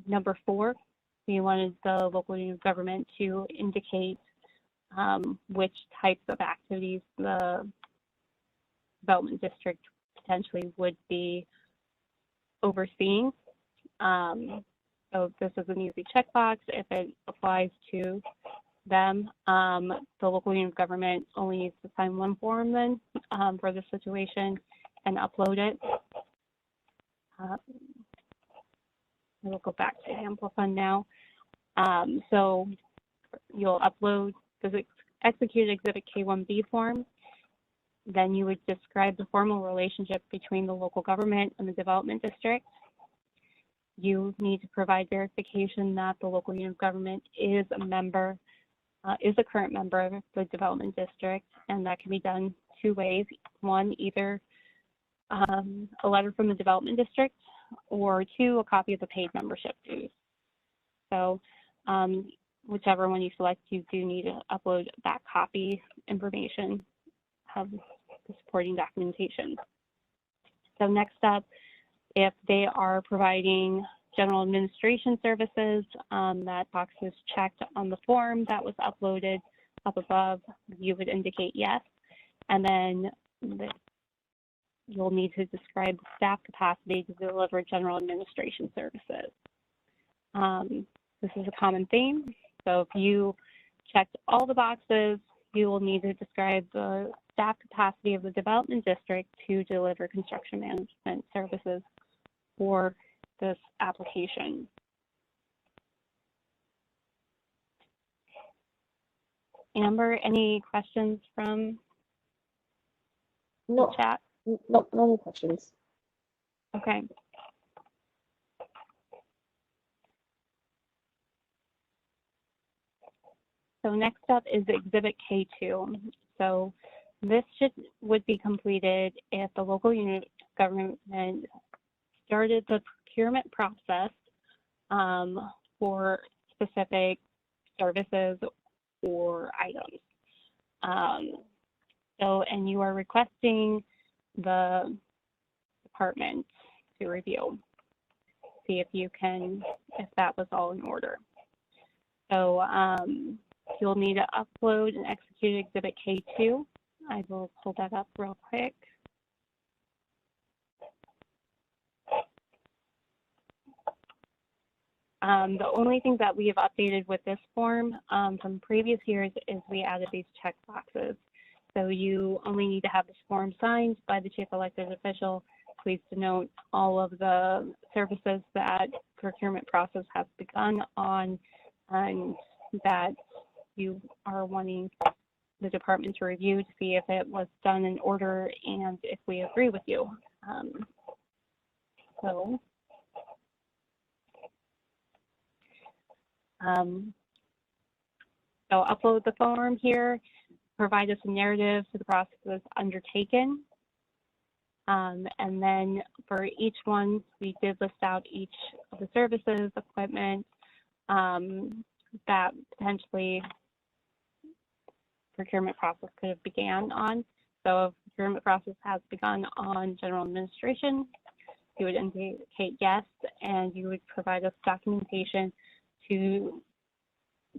number 4. We wanted the local unit of government to indicate which types of activities the development district potentially would be overseeing. So this is an easy checkbox if it applies to them. The local unit of government only needs to sign one form then for this situation and upload it. We'll go back to Amplify now. So you'll upload the executed Exhibit K1B form. Then you would describe the formal relationship between the local government and the development district. You need to provide verification that the local unit of government is a member, is a current member of the development district, and that can be done 2 ways. One, either a letter from the development district, or 2, a copy of the paid membership dues. So whichever one you select, you do need to upload that copy information of the supporting documentation. So next up, if they are providing general administration services, that box is checked on the form that was uploaded up above, you would indicate yes, and then you'll need to describe staff capacity to deliver general administration services. This is a common theme, so if you checked all the boxes, you will need to describe the staff capacity of the development district to deliver construction management services for this application. Amber, any questions from the chat? No, no questions. Okay. So next up is Exhibit K2. So this would be completed if the local unit of government started the procurement process for specific services or items. And you are requesting the department to review, see if that was all in order. So you'll need to upload and execute Exhibit K2. I will pull that up real quick. The only thing that we have updated with this form from previous years is we added these check boxes. So you only need to have this form signed by the chief elected official. Please denote all of the services that procurement process has begun on and that you are wanting the department to review to see if it was done in order and if we agree with you. So upload the form here, provide us a narrative to the process undertaken. And then for each one, we did list out each of the services, equipment that potentially procurement process could have began on. So if procurement process has begun on general administration, you would indicate yes, and you would provide us documentation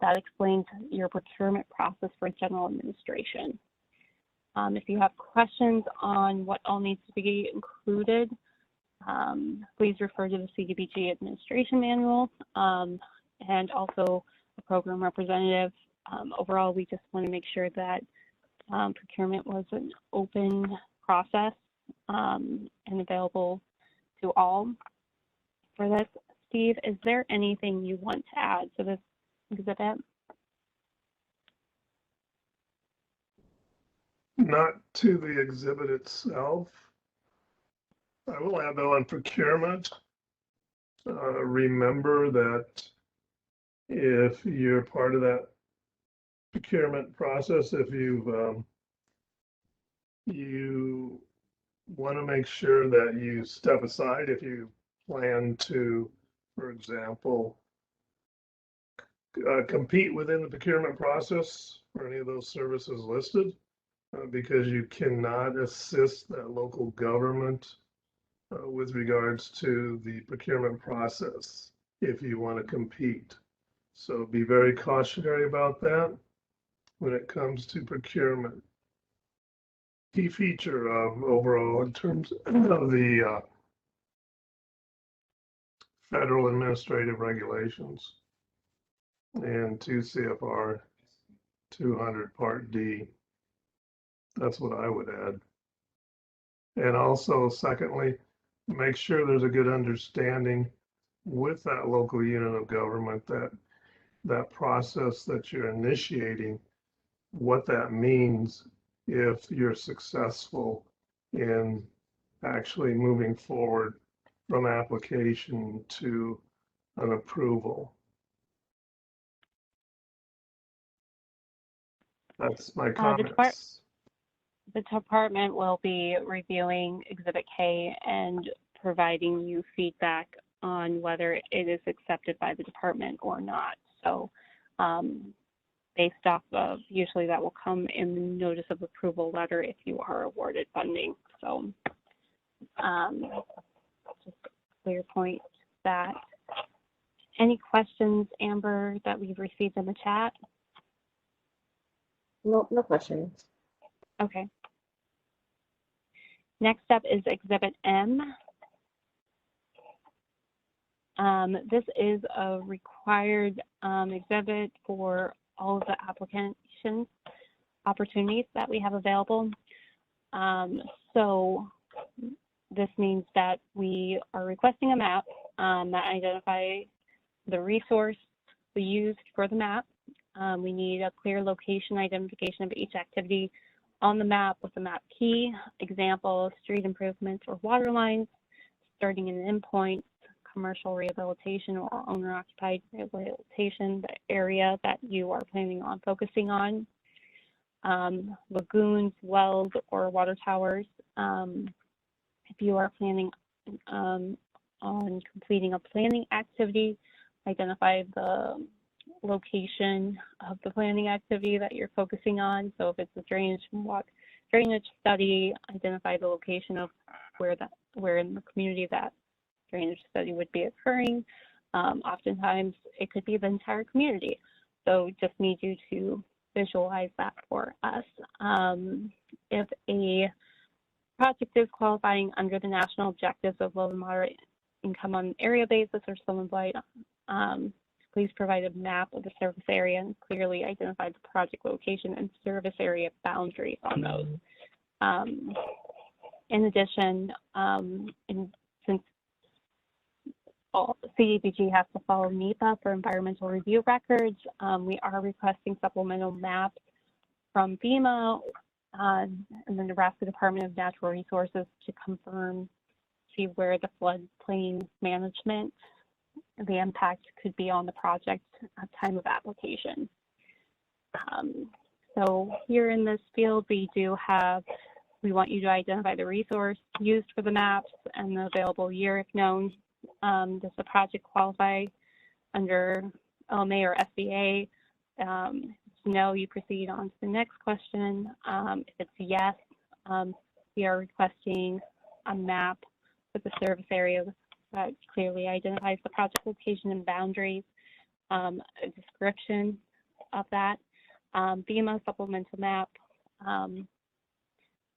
that explains your procurement process for general administration. If you have questions on what all needs to be included, please refer to the CDBG administration manual and also a program representative. Overall, we just want to make sure that procurement was an open process and available to all. For this, Steve, is there anything you want to add to this exhibit? Not to the exhibit itself. I will add though on procurement, remember that if you're part of that procurement process, if you want to make sure that you step aside if you plan to, for example, compete within the procurement process for any of those services listed, because you cannot assist that local government with regards to the procurement process if you want to compete. So be very cautionary about that when it comes to procurement. Key feature of overall in terms of the federal administrative regulations and 2 CFR 200 Part D. That's what I would add. And also, secondly, make sure there's a good understanding with that local unit of government that that process that you're initiating, what that means if you're successful in actually moving forward from application to an approval. That's my comments. The department will be reviewing Exhibit K and providing you feedback on whether it is accepted by the department or not. So based off of, usually that will come in the notice of approval letter if you are awarded funding. So just a clear point that. Any questions, Amber, that we've received in the chat? No, no questions. Okay. Next up is Exhibit M. This is a required exhibit for all of the application opportunities that we have available. So this means that we are requesting a map that identifies the resource we used for the map. We need a clear location identification of each activity on the map with the map key, example, street improvements or water lines, starting and end points, commercial rehabilitation or owner-occupied rehabilitation, the area that you are planning on focusing on, lagoons, wells, or water towers. If you are planning on completing a planning activity, identify the location of the planning activity that you're focusing on. So if it's a drainage study, identify the location of where in the community that drainage study would be occurring. Oftentimes it could be the entire community. So just need you to visualize that for us. If a project is qualifying under the national objectives of low and moderate income on an area basis or someone-wide, please provide a map of the service area and clearly identify the project location and service area boundaries on those. In addition, since CDBG has to follow NEPA for environmental review records, we are requesting supplemental maps from FEMA and the Nebraska Department of Natural Resources to confirm, see where the floodplain management, the impact could be on the project at time of application. So here in this field, we want you to identify the resource used for the maps and the available year if known. Does the project qualify under LMA or SBA? If no, you proceed on to the next question. If it's yes, we are requesting a map with the service area that clearly identifies the project location and boundaries, a description of that, FEMA supplemental map,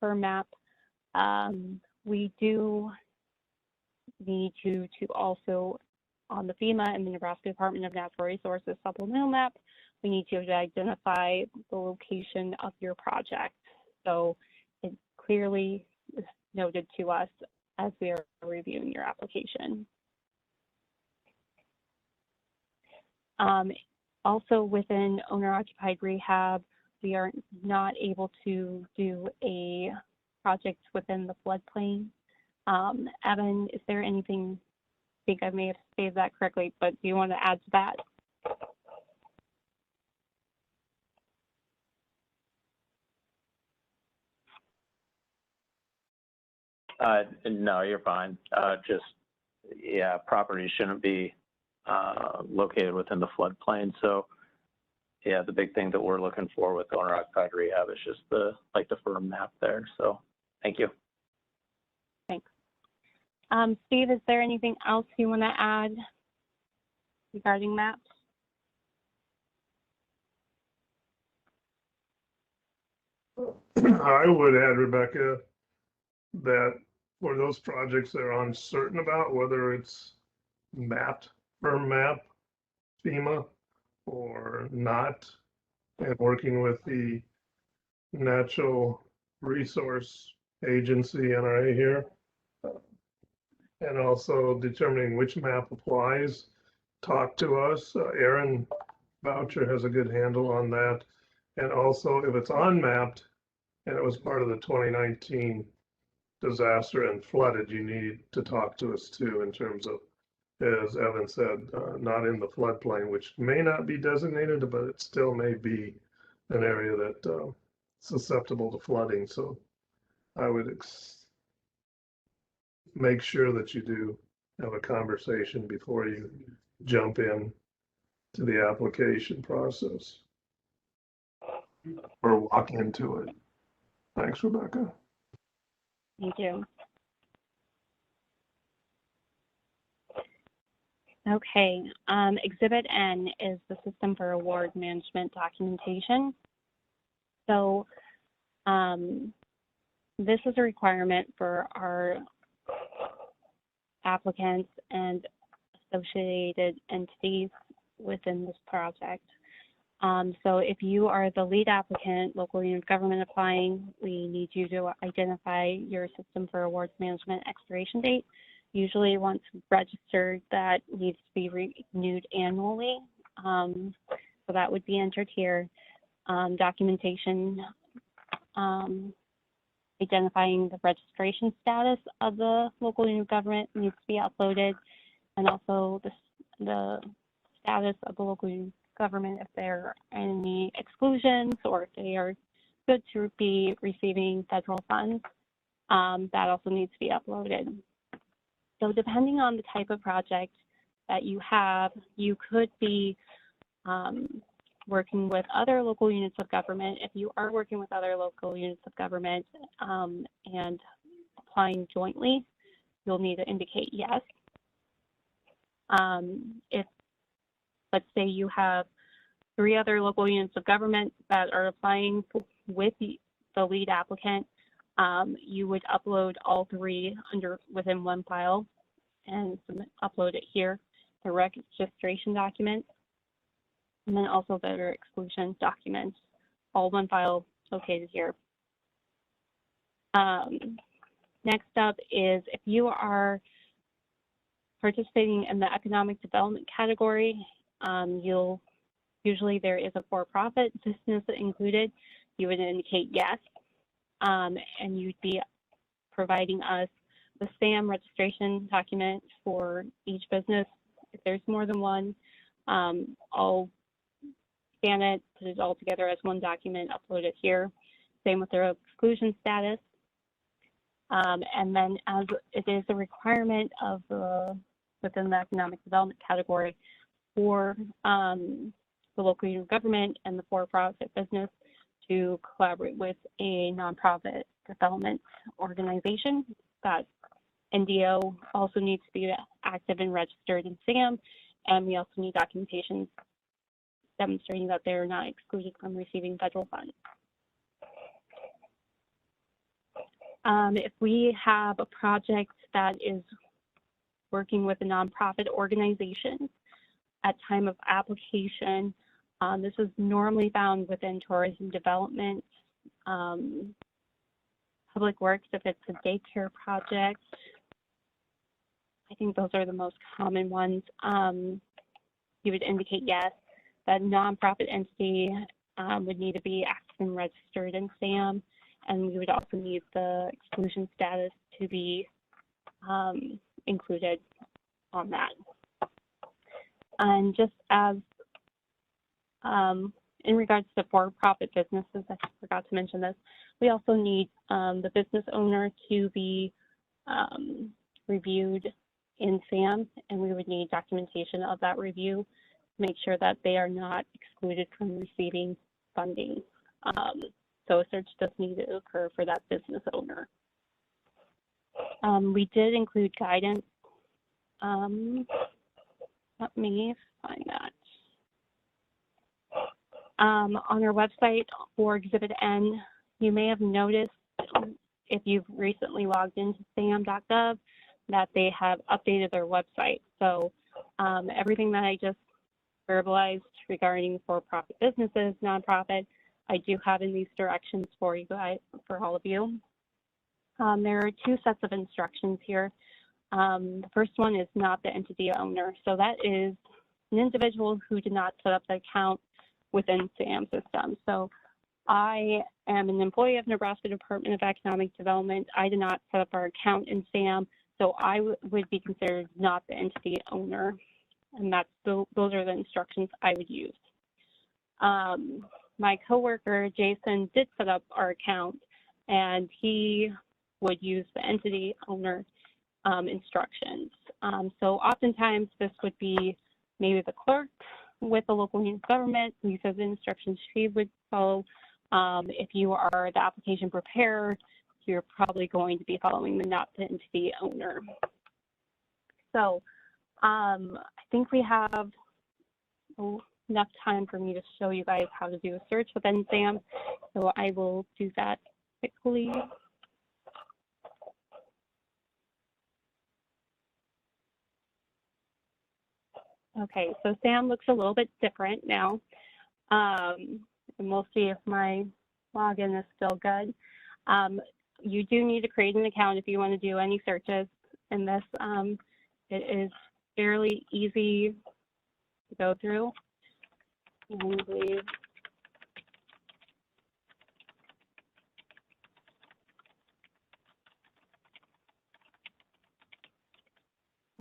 per map. We do need you to also, on the FEMA and the Nebraska Department of Natural Resources supplemental map, we need you to identify the location of your project. So it clearly is noted to us as we are reviewing your application. Also within owner-occupied rehab, we are not able to do a project within the floodplain. Evan, is there anything, I think I may have stated that correctly, but do you want to add to that? No, you're fine. Just, yeah, property shouldn't be located within the floodplain. So, yeah, the big thing that we're looking for with owner-occupied rehab is just the firm map there. So, thank you. Thanks. Steve, is there anything else you want to add regarding maps? I would add, Rebecca, that for those projects that are uncertain about whether it's mapped, firm map, FEMA, or not, and working with the Natural Resource Agency, NRA here, and also determining which map applies, talk to us. Aaron Boucher has a good handle on that. And also, if it's unmapped and it was part of the 2019 disaster and flooded, you need to talk to us too in terms of, as Evan said, not in the floodplain, which may not be designated, but it still may be an area that susceptible to flooding. So I would make sure that you do have a conversation before you jump in to the application process or walk into it. Thanks, Rebecca. Thank you. Okay, Exhibit N is the System for Award Management Documentation. So this is a requirement for our applicants and associated entities within this project. So if you are the lead applicant, local unit of government applying, we need you to identify your system for awards management expiration date. Usually once registered, that needs to be renewed annually. So that would be entered here. Documentation identifying the registration status of the local unit of government needs to be uploaded, and also the status of the local unit of government, if there are any exclusions or if they are good to be receiving federal funds, that also needs to be uploaded. So depending on the type of project that you have, you could be working with other local units of government. If you are working with other local units of government and applying jointly, you'll need to indicate yes. If, let's say you have 3 other local units of government that are applying with the lead applicant, you would upload all 3 within one file and upload it here, the registration document, and then also the exclusion documents, all one file located here. Next up is if you are participating in the economic development category, usually there is a for-profit business included. You would indicate yes, and you'd be providing us the SAM registration document for each business. If there's more than one, I'll scan it, put it all together as one document, upload it here. Same with their exclusion status. And then as it is a requirement of within the economic development category for the local unit of government and the for-profit business to collaborate with a nonprofit development organization, that NDO also needs to be active and registered in SAM, and we also need documentation demonstrating that they're not excluded from receiving federal funds. If we have a project that is working with a nonprofit organization at time of application, this is normally found within tourism development, public works if it's a daycare project. I think those are the most common ones. You would indicate yes. That nonprofit entity would need to be active and registered in SAM, and we would also need the exclusion status to be included on that. And just as in regards to for-profit businesses, I forgot to mention this, we also need the business owner to be reviewed in SAM, and we would need documentation of that review to make sure that they are not excluded from receiving funding. So a search does need to occur for that business owner. We did include guidance. Let me find that. On our website for Exhibit N, you may have noticed if you've recently logged into sam.gov that they have updated their website. So everything that I just verbalized regarding for-profit businesses, nonprofit, I do have in these directions for you guys, for all of you. There are 2 sets of instructions here. The first one is not the entity owner. So that is an individual who did not set up the account within SAM system. So I am an employee of Nebraska Department of Economic Development. I did not set up our account in SAM, so I would be considered not the entity owner. And that's those are the instructions I would use. My coworker, Jason, did set up our account, and he would use the entity owner instructions. So oftentimes this would be maybe the clerk with the local unit of government. These are the instructions she would follow. If you are the application preparer, you're probably going to be following the not the entity owner. So I think we have enough time for me to show you guys how to do a search within SAM, so I will do that quickly. Okay, so SAM looks a little bit different now. And we'll see if my login is still good. You do need to create an account if you want to do any searches in this. It is fairly easy to go through. And we'll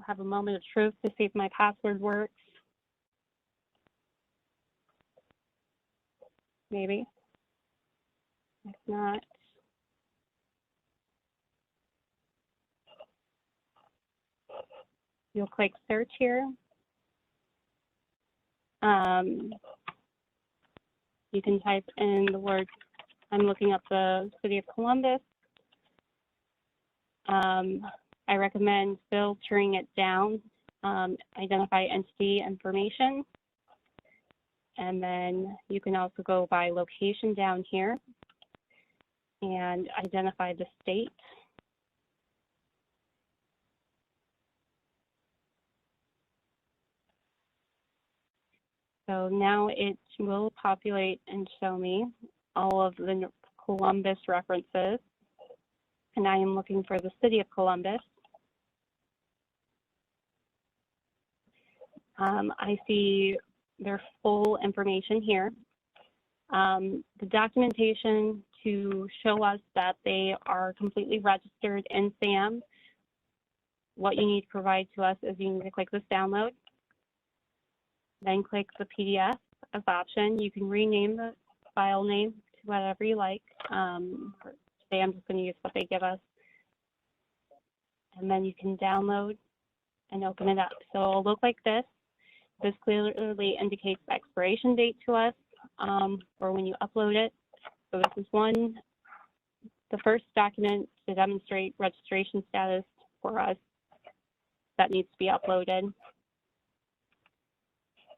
have a moment of truth to see if my password works. Maybe. If not, you'll click search here. You can type in the word, I'm looking up the city of Columbus. I recommend filtering it down, identify entity information. And then you can also go by location down here and identify the state. So now it will populate and show me all of the Columbus references. And I am looking for the city of Columbus. I see their full information here. The documentation to show us that they are completely registered in SAM. What you need to provide to us is you need to click this download. Then click the PDF as option. You can rename the file name to whatever you like. Today I'm just going to use what they give us. And then you can download and open it up. So it'll look like this. This clearly indicates the expiration date to us, or when you upload it. So this is the first document to demonstrate registration status for us that needs to be uploaded.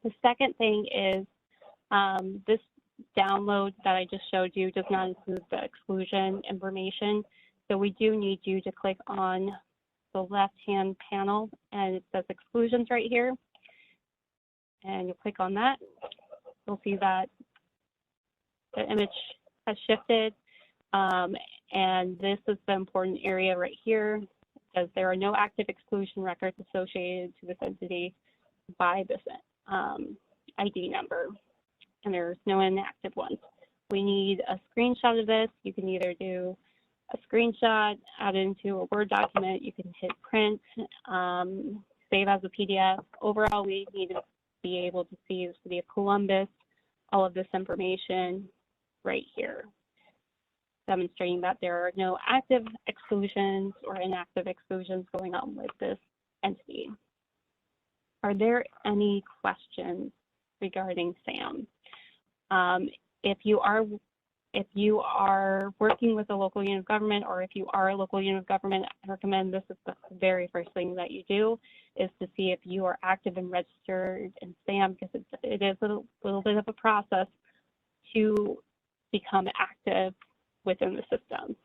The second thing is this download that I just showed you does not include the exclusion information. So we do need you to click on the left-hand panel, and it says exclusions right here. And you click on that. You'll see that the image has shifted. And this is the important area right here, because there are no active exclusion records associated to this entity by this ID number, and there's no inactive ones. We need a screenshot of this. You can either do a screenshot, add it into a Word document, you can hit print, save as a PDF. Overall, we need to be able to see the city of Columbus, all of this information right here, demonstrating that there are no active exclusions or inactive exclusions going on with this entity. Are there any questions regarding SAM? If you are working with a local unit of government, or if you are a local unit of government, I recommend this is the very first thing that you do, is to see if you are active and registered in SAM, because it is a little bit of a process to become active within the system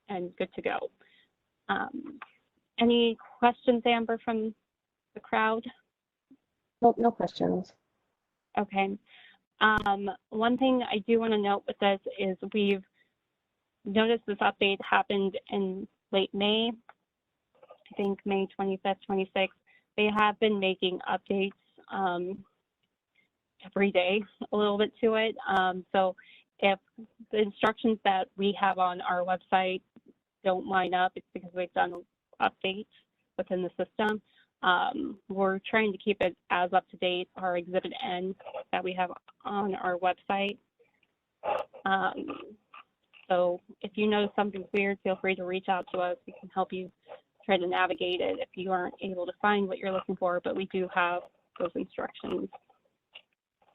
and good to go. Any questions, Amber, from the crowd? Nope, no questions. Okay. One thing I do want to note with this is we've noticed this update happened in late May, I think May 25th, 26th. They have been making updates every day, a little bit to it. So if the instructions that we have on our website don't line up, it's because we've done updates within the system. We're trying to keep it as up to date, our Exhibit N that we have on our website. So if you notice something weird, feel free to reach out to us. We can help you try to navigate it if you aren't able to find what you're looking for, but we do have those instructions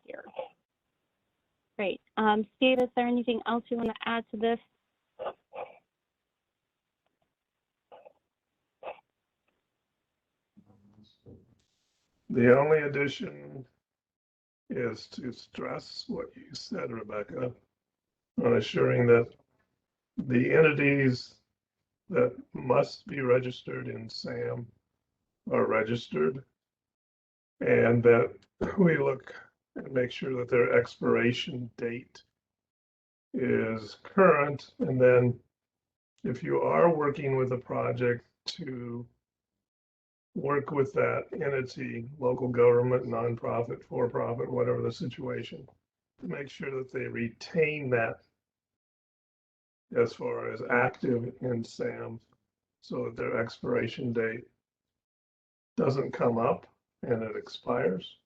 here. Great. Steve, is there anything else you want to add to this? The only addition is to stress what you said, Rebecca, on assuring that the entities that must be registered in SAM are registered, and that we look and make sure that their expiration date is current. And then if you are working with a project, to work with that entity, local government, nonprofit, for-profit, whatever the situation, to make sure that they retain that as far as active in SAM, so that their expiration date doesn't come up and it expires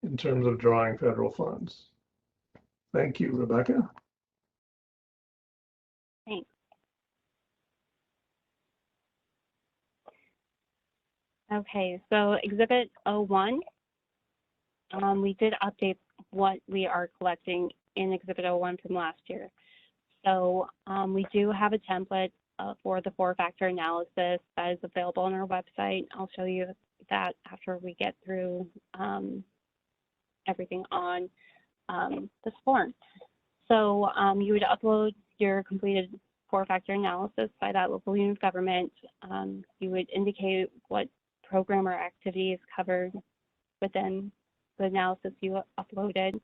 in terms of drawing federal funds. Thank you, Rebecca. Thanks. Okay, so Exhibit 01, we did update what we are collecting in Exhibit 01 from last year. So we do have a template for the four-factor analysis that is available on our website. I'll show you that after we get through everything on this form. So you would upload your completed four-factor analysis by that local unit of government. You would indicate what program or activity is covered within the analysis you uploaded.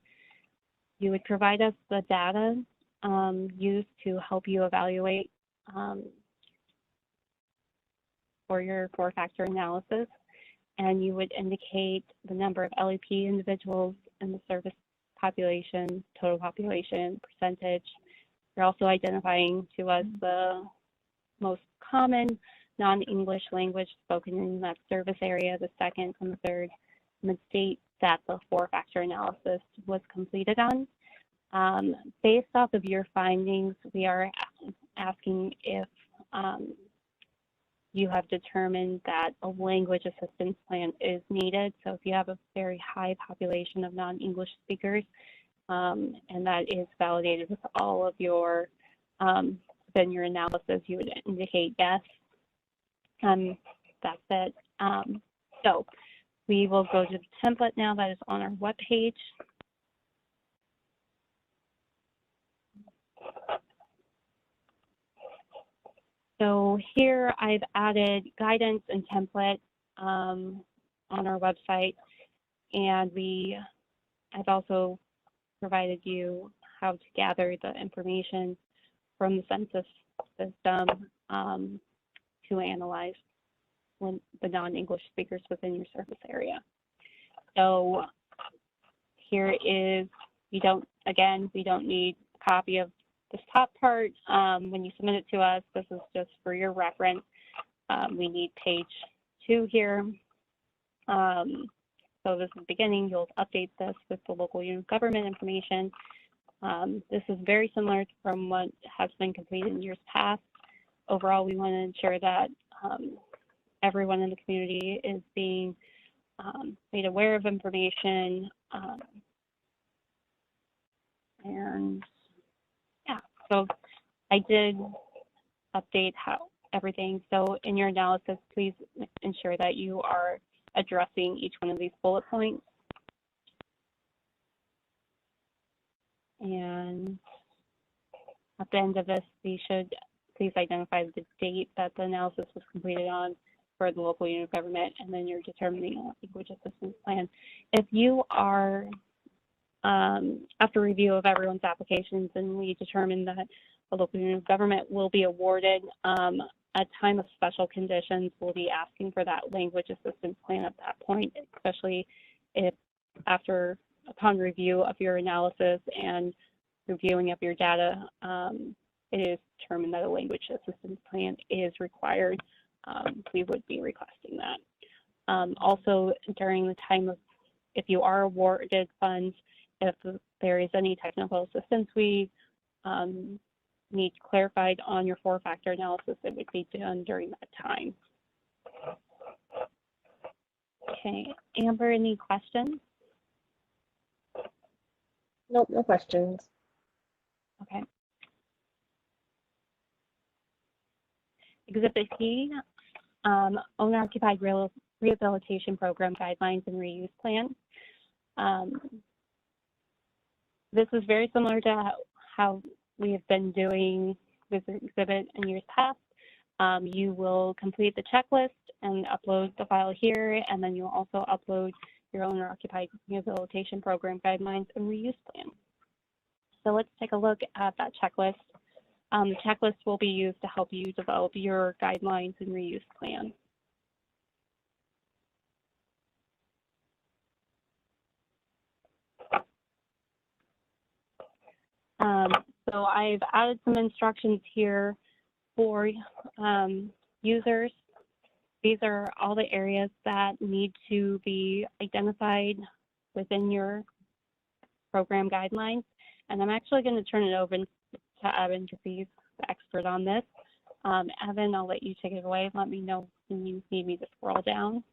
You would provide us the data used to help you evaluate for your four-factor analysis, and you would indicate the number of LEP individuals in the service population, total population, percentage. You're also identifying to us the most common non-English language spoken in that service area, the second and the third, and the state that the four-factor analysis was completed on. Based off of your findings, we are asking if you have determined that a language assistance plan is needed. So if you have a very high population of non-English speakers, and that is validated with all of your, then your analysis, you would indicate yes. That's it. So we will go to the template now that is on our webpage. So here I've added guidance and template on our website, and I've also provided you how to gather the information from the census system to analyze the non-English speakers within your service area. So here is, we don't need a copy of this top part. When you submit it to us, this is just for your reference. We need page 2 here. So this is the beginning. You'll update this with the local unit of government information. This is very similar from what has been completed in years past. Overall, we want to ensure that everyone in the community is being made aware of information. And yeah, so I did update everything. So in your analysis, please ensure that you are addressing each one of these bullet points. And at the end of this, we should please identify the date that the analysis was completed on for the local unit of government, and then you're determining a language assistance plan. If you are, after review of everyone's applications, and we determine that a local unit of government will be awarded, at time of special conditions, we'll be asking for that language assistance plan at that point, especially if upon review of your analysis and reviewing of your data, it is determined that a language assistance plan is required. We would be requesting that. Also, during the time of, if you are awarded funds, if there is any technical assistance we need clarified on your four-factor analysis, it would be done during that time. Okay, Amber, any questions? Nope, no questions. Okay. Exhibit C, owner-occupied rehabilitation program guidelines and reuse plan. This is very similar to how we have been doing this exhibit in years past. You will complete the checklist and upload the file here, and then you'll also upload your owner-occupied rehabilitation program guidelines and reuse plan. So let's take a look at that checklist. The checklist will be used to help you develop your guidelines and reuse plan. So I've added some instructions here for users. These are all the areas that need to be identified within your program guidelines. And I'm actually going to turn it over to Evan because he's the expert on this. Evan, I'll let you take it away. Let me know when you need me to scroll down.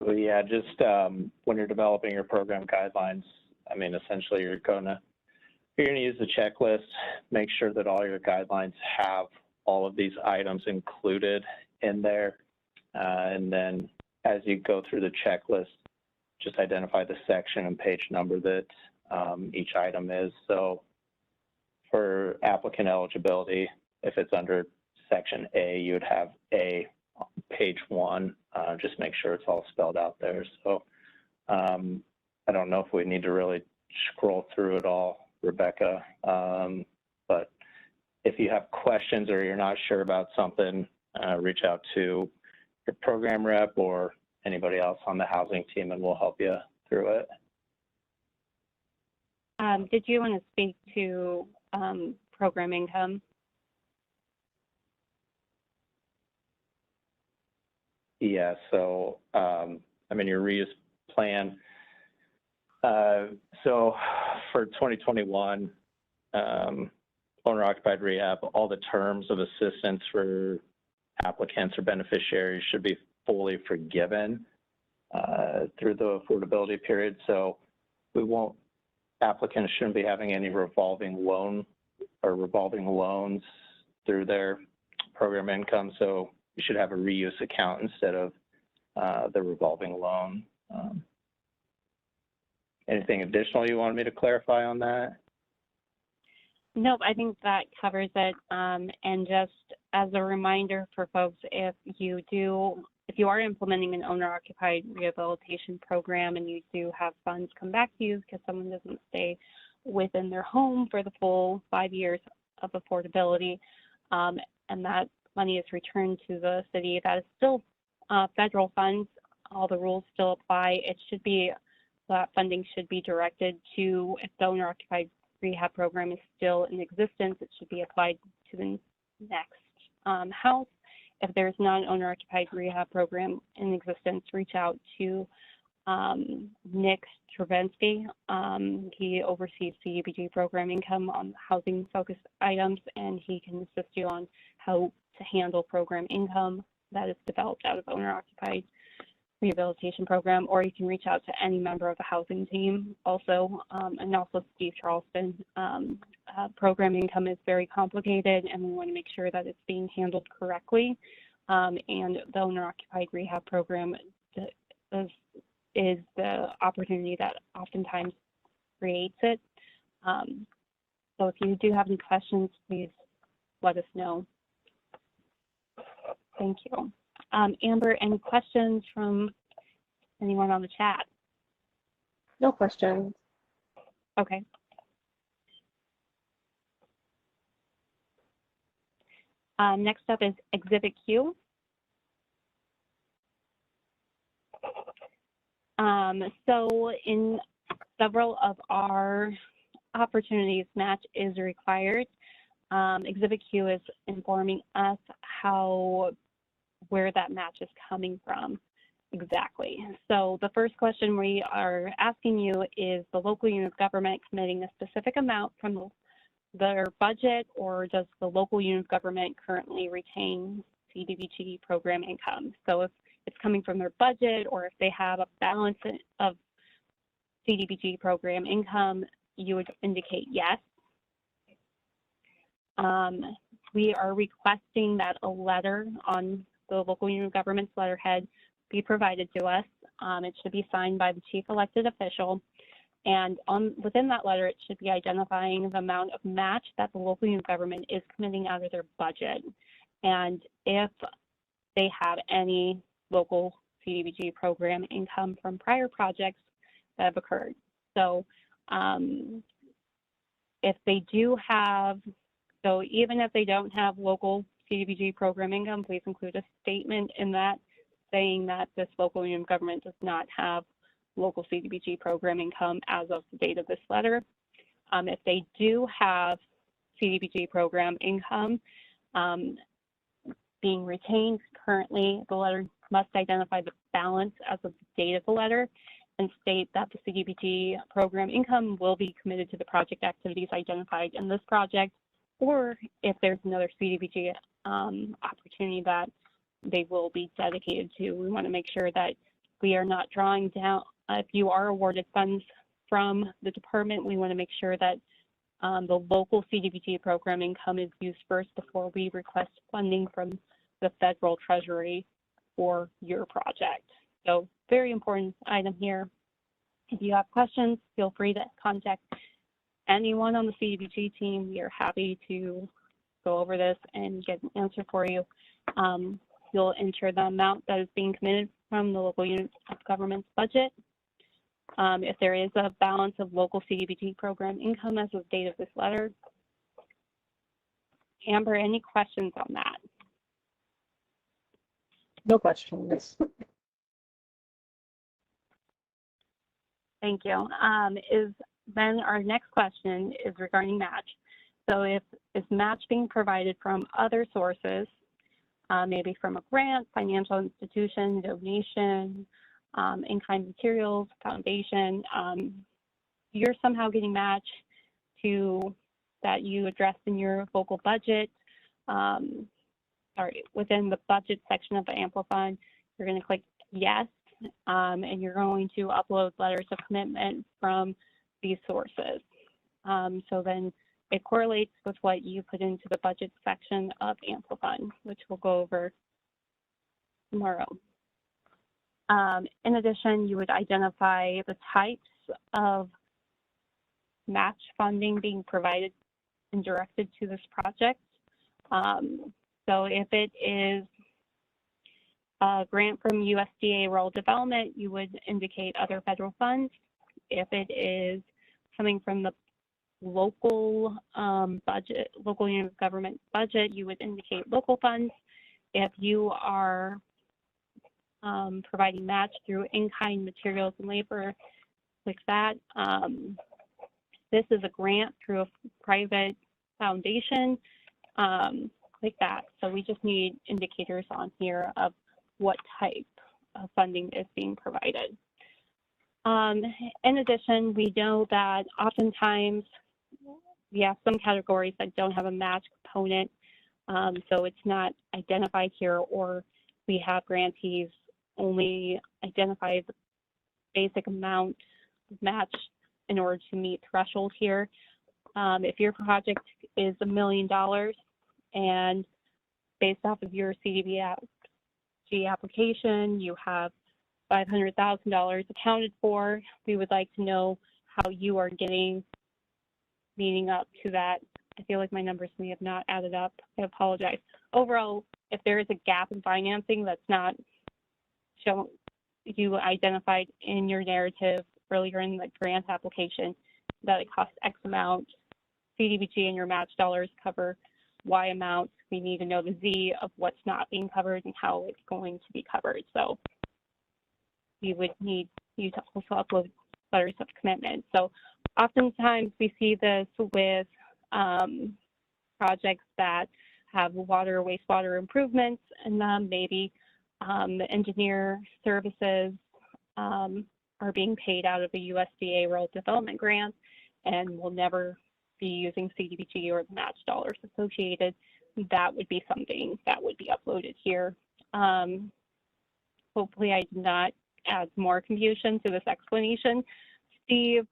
Well, yeah, just when you're developing your program guidelines, I mean, essentially you're gonna use the checklist, make sure that all your guidelines have all of these items included in there. And then as you go through the checklist, just identify the section and page number that each item is. So for applicant eligibility, if it's under section A, you would have A, page 1, just make sure it's all spelled out there. So I don't know if we need to really scroll through it all, Rebecca, but if you have questions or you're not sure about something, reach out to your program rep or anybody else on the housing team and we'll help you through it. Did you want to speak to program income? Yeah, so I mean, your reuse plan. So for 2021, owner-occupied rehab, all the terms of assistance for applicants or beneficiaries should be fully forgiven through the affordability period. So applicants shouldn't be having any revolving loan or revolving loans through their program income. So you should have a reuse account instead of the revolving loan. Anything additional you want me to clarify on that? Nope, I think that covers it. And just as a reminder for folks, if you are implementing an owner-occupied rehabilitation program and you do have funds come back to you because someone doesn't stay within their home for the full 5 years of affordability, and that money is returned to the city, that is still federal funds. All the rules still apply. That funding should be directed to, if the owner-occupied rehab program is still in existence, it should be applied to the next house. If there's not an owner-occupied rehab program in existence, reach out to Nick Stravinsky. He oversees CDBG program income on housing-focused items, and he can assist you on how to handle program income that is developed out of owner-occupied rehabilitation program, or you can reach out to any member of the housing team also, and also Steve Charleston. Program income is very complicated and we want to make sure that it's being handled correctly. And the owner-occupied rehab program is the opportunity that oftentimes creates it. So if you do have any questions, please let us know. Thank you. Amber, any questions from anyone on the chat? No questions. Okay. Next up is Exhibit Q. So in several of our opportunities, match is required. Exhibit Q is informing us where that match is coming from exactly. So the first question we are asking you is the local unit of government committing a specific amount from their budget, or does the local unit of government currently retain CDBG program income? So if it's coming from their budget, or if they have a balance of CDBG program income, you would indicate yes. we are requesting that a letter on the local unit of government's letterhead be provided to us. It should be signed by the chief elected official. And within that letter, it should be identifying the amount of match that the local unit of government is committing out of their budget. And if they have any local CDBG program income from prior projects that have occurred. So if they do have, so even if they don't have local CDBG program income, please include a statement in that saying that this local unit of government does not have local CDBG program income as of the date of this letter. If they do have CDBG program income being retained currently, the letter must identify the balance as of the date of the letter and state that the CDBG program income will be committed to the project activities identified in this project, or if there's another CDBG opportunity that they will be dedicated to. We want to make sure that we are not drawing down, if you are awarded funds from the department, we want to make sure that the local CDBG program income is used first before we request funding from the federal treasury for your project. So very important item here. If you have questions, feel free to contact anyone on the CDBG team. We are happy to go over this and get an answer for you. You'll enter the amount that is being committed from the local unit of government's budget. If there is a balance of local CDBG program income as of the date of this letter. Amber, any questions on that? No questions. Thank you. Then our next question is regarding match. So if is match being provided from other sources, maybe from a grant, financial institution, donation, in-kind materials, foundation, you're somehow getting match to that you addressed in your local budget, within the budget section of the Amplify, you're going to click yes, and you're going to upload letters of commitment from these sources. So then it correlates with what you put into the budget section of Amplify, which we'll go over tomorrow. In addition, you would identify the types of match funding being provided and directed to this project. So if it is a grant from USDA Rural Development, you would indicate other federal funds. If it is coming from the local budget, local unit of government budget, you would indicate local funds. If you are providing match through in-kind materials and labor, like that. This is a grant through a private foundation, like that. So we just need indicators on here of what type of funding is being provided. In addition, we know that oftentimes we have some categories that don't have a match component, so it's not identified here, or we have grantees only identify the basic amount of match in order to meet threshold here. If your project is $1 million and based off of your CDBG application, you have $500,000 accounted for, we would like to know how you are meeting up to that. I feel like my numbers may have not added up. I apologize. Overall, if there is a gap in financing that's not shown, you identified in your narrative earlier in the grant application that it costs X amount, CDBG and your match dollars cover Y amount. We need to know the Z of what's not being covered and how it's going to be covered. So we would need you to also upload letters of commitment. So oftentimes we see this with projects that have water, wastewater improvements, and maybe the engineer services are being paid out of a USDA Rural Development grant and will never be using CDBG or the match dollars associated. That would be something that would be uploaded here. Hopefully I did not add more confusion to this explanation. Steve,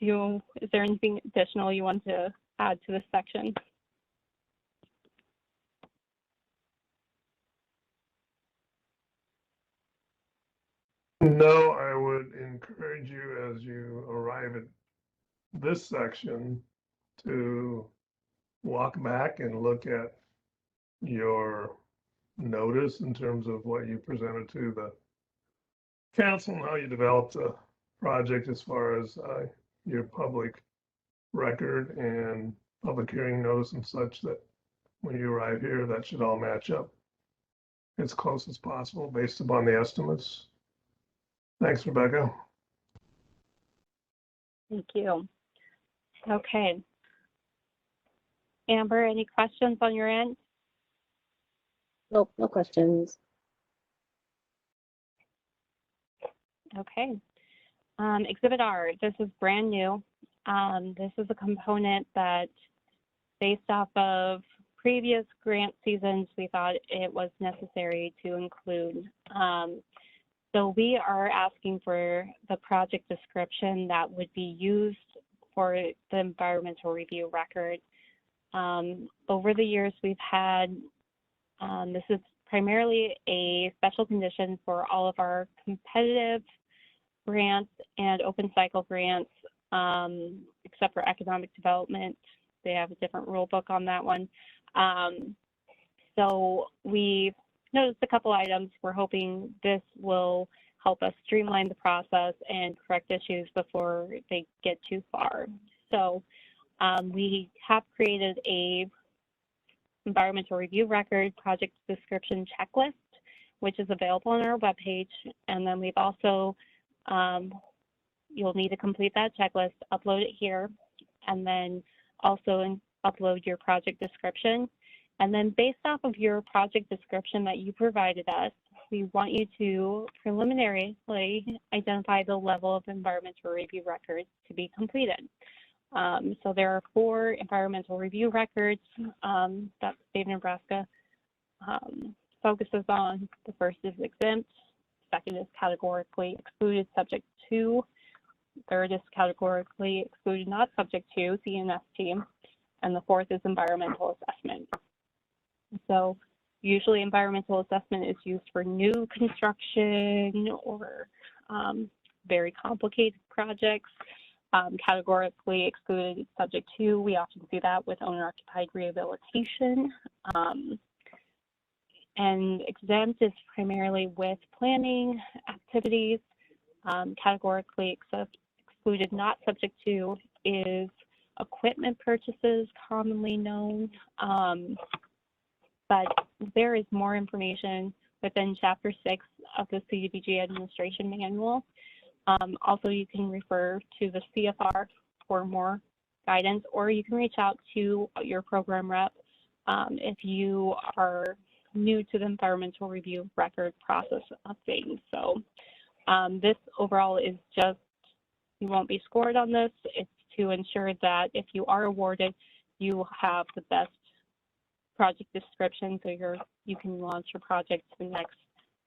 is there anything additional you want to add to this section? No, I would encourage you as you arrive at this section to walk back and look at your notice in terms of what you presented to the council and how you developed the project as far as your public record and public hearing notice and such, that when you arrive here, that should all match up as close as possible based upon the estimates. Thanks, Rebecca. Thank you. Okay. Amber, any questions on your end? Nope, no questions. Okay. Exhibit R, this is brand new. This is a component that, based off of previous grant seasons, we thought it was necessary to include. So we are asking for the project description that would be used for the environmental review record. Over the years, we've had, this is primarily a special condition for all of our competitive grants and open cycle grants, except for economic development. They have a different rule book on that one. So we've noticed a couple items. We're hoping this will help us streamline the process and correct issues before they get too far. So we have created a environmental review record project description checklist, which is available on our webpage. And then we've also, you'll need to complete that checklist, upload it here, and then also upload your project description. And then based off of your project description that you provided us, we want you to preliminarily identify the level of environmental review records to be completed. So there are 4 environmental review records that the state of Nebraska focuses on. The first is exempt, second is categorically excluded subject to, third is categorically excluded not subject to, CNST, and the fourth is environmental assessment. So usually environmental assessment is used for new construction or very complicated projects. Categorically excluded subject to, we often see that with owner-occupied rehabilitation. And exempt is primarily with planning activities. Categorically excluded not subject to is equipment purchases, commonly known. But there is more information within Chapter 6 of the CDBG Administration Manual. Also, you can refer to the CFR for more guidance, or you can reach out to your program rep if you are new to the environmental review record process of things. So this overall is just, you won't be scored on this. It's to ensure that if you are awarded, you have the best project description so you can launch your project to the next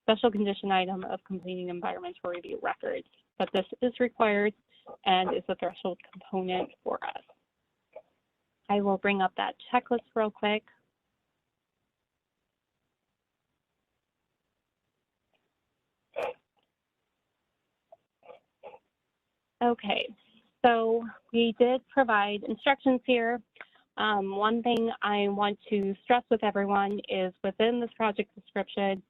special condition item of completing environmental review records. But this is required and is a threshold component for us. I will bring up that checklist real quick. Okay, so we did provide instructions here. One thing I want to stress with everyone is within this project description,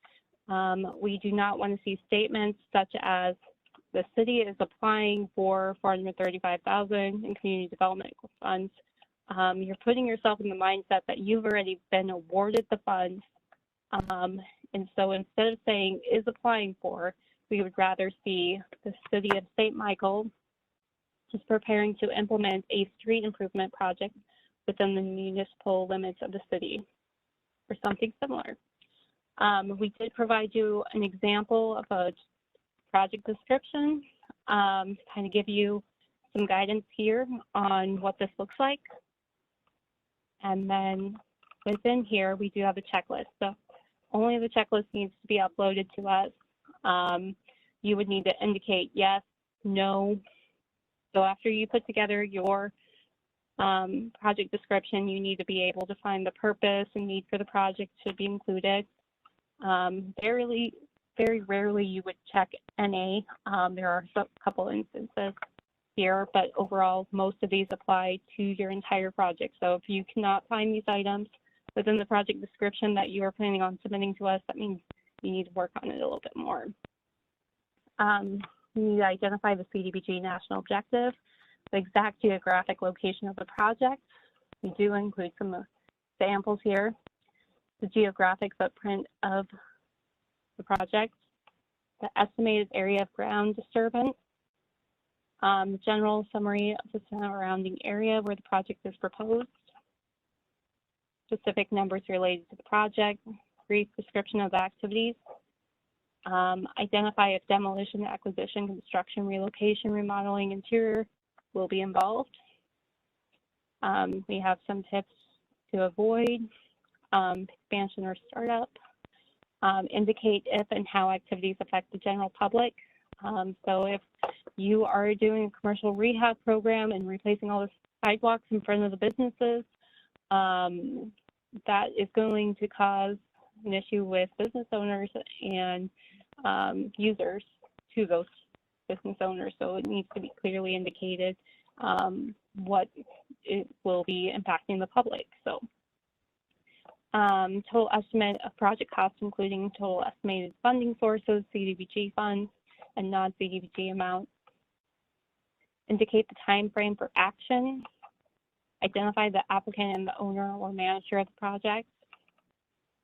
we do not want to see statements such as the city is applying for $435,000 in community development funds. You're putting yourself in the mindset that you've already been awarded the funds. And so instead of saying is applying for, we would rather see the city of St. Michael is preparing to implement a street improvement project within the municipal limits of the city or something similar. We did provide you an example of a project description to kind of give you some guidance here on what this looks like. And then within here, we do have a checklist. So only the checklist needs to be uploaded to us. You would need to indicate yes, no. So after you put together your project description, you need to be able to find the purpose and need for the project to be included. Very very rarely you would check NA. There are a couple instances here, but overall, most of these apply to your entire project. So if you cannot find these items within the project description that you are planning on submitting to us, that means you need to work on it a little bit more. You need to identify the CDBG national objective, the exact geographic location of the project. We do include some examples here. The geographic footprint of the project, the estimated area of ground disturbance, general summary of the surrounding area where the project is proposed, specific numbers related to the project, brief description of the activities, identify if demolition, acquisition, construction, relocation, remodeling, interior will be involved. We have some tips to avoid expansion or startup. Indicate if and how activities affect the general public. So if you are doing a commercial rehab program and replacing all the sidewalks in front of the businesses, that is going to cause an issue with business owners and users to those business owners. So it needs to be clearly indicated what it will be impacting the public. So total estimate of project costs, including total estimated funding sources, CDBG funds, and non-CDBG amounts. Indicate the time frame for action. Identify the applicant and the owner or manager of the project.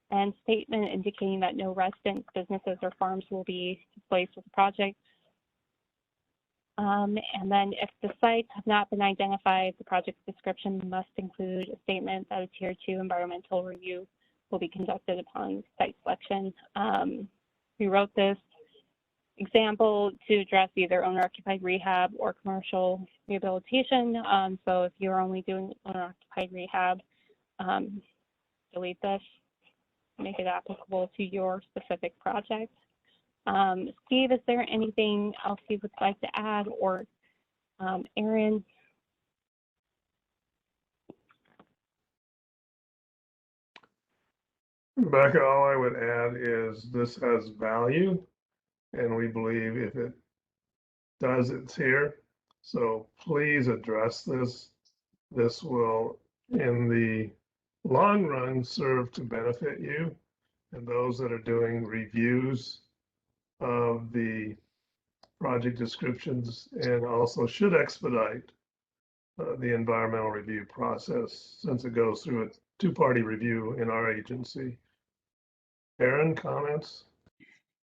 And statement indicating that no residents, businesses, or farms will be displaced with the project. And then if the sites have not been identified, the project description must include a statement that a Tier 2 environmental review will be conducted upon site selection. We wrote this example to address either owner-occupied rehab or commercial rehabilitation. So if you're only doing owner-occupied rehab, delete this, make it applicable to your specific project. Steve, is there anything else you would like to add, or Erin? Rebecca, all I would add is this has value, and we believe if it does, it's here. So please address this. This will, in the long run, serve to benefit you and those that are doing reviews of the project descriptions, and also should expedite the environmental review process since it goes through a two-party review in our agency. Aaron, comments?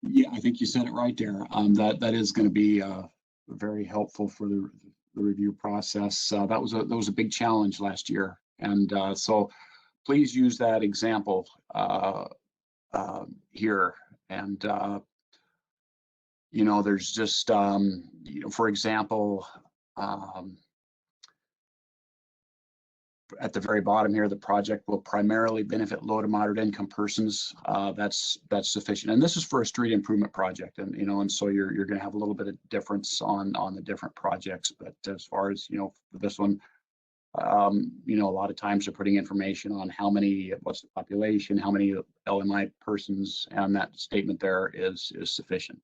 Yeah, I think you said it right there. That is going to be very helpful for the review process. That was a big challenge last year, and so please use that example here. And you know, there's just you know, for example, at the very bottom here, the project will primarily benefit low to moderate income persons. That's sufficient, and this is for a street improvement project, and you know, and so you're going to have a little bit of difference on the different projects. But as far as, you know, for this one, you know, a lot of times they're putting information on what's the population, how many LMI persons, and that statement there is sufficient.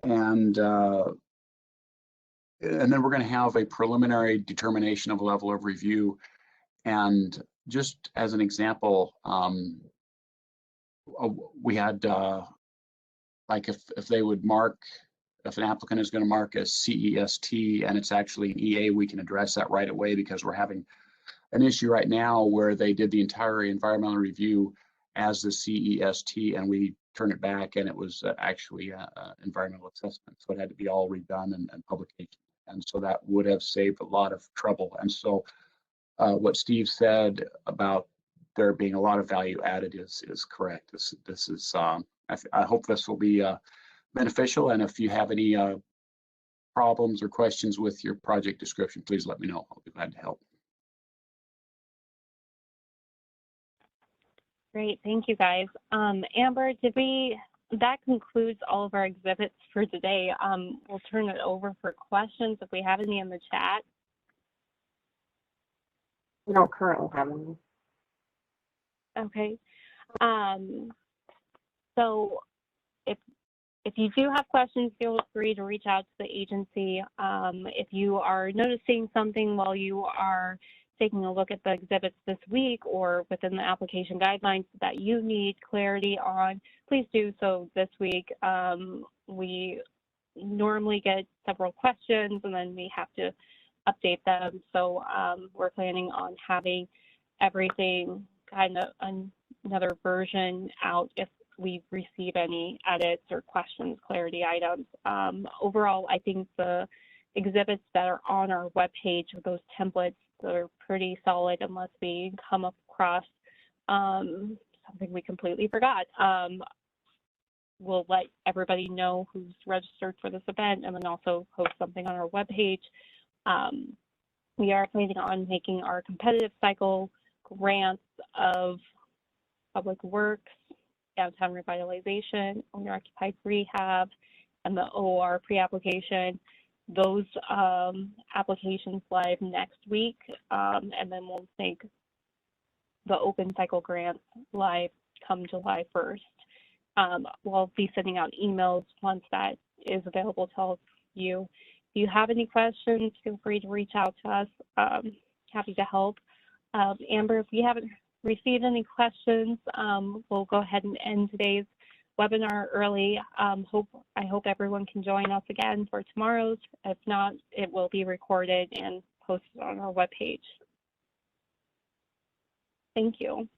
And then we're going to have a preliminary determination of level of review. And just as an example, we had like if they would mark, if an applicant is going to mark as CEST and it's actually an EA, we can address that right away, because we're having an issue right now where they did the entire environmental review as the CEST, and we turned it back and it was actually an environmental assessment. So it had to be all redone and publication. And so that would have saved a lot of trouble. And so what Steve said about there being a lot of value added is correct. This is I hope this will be beneficial. And if you have any problems or questions with your project description, please let me know. I'll be glad to help. Great, thank you guys. Amber, that concludes all of our exhibits for today. We'll turn it over for questions if we have any in the chat. We don't currently have any. Okay. So if you do have questions, feel free to reach out to the agency. If you are noticing something while you are taking a look at the exhibits this week or within the application guidelines that you need clarity on, please do so this week. We normally get several questions and then we have to update them. So we're planning on having everything kind of another version out if we receive any edits or questions, clarity items. Overall, I think the exhibits that are on our webpage with those templates, they're pretty solid unless we come across something we completely forgot. We'll let everybody know who's registered for this event and then also post something on our webpage. We are planning on making our competitive cycle grants of public works, downtown revitalization, owner-occupied rehab, and the OR pre-application. Those applications live next week, and then we'll make the open cycle grants live come July 1st. We'll be sending out emails once that is available to all of you. If you have any questions, feel free to reach out to us. Happy to help. Amber, if you haven't received any questions, we'll go ahead and end today's webinar early. I hope everyone can join us again for tomorrow's. If not, it will be recorded and posted on our webpage. Thank you.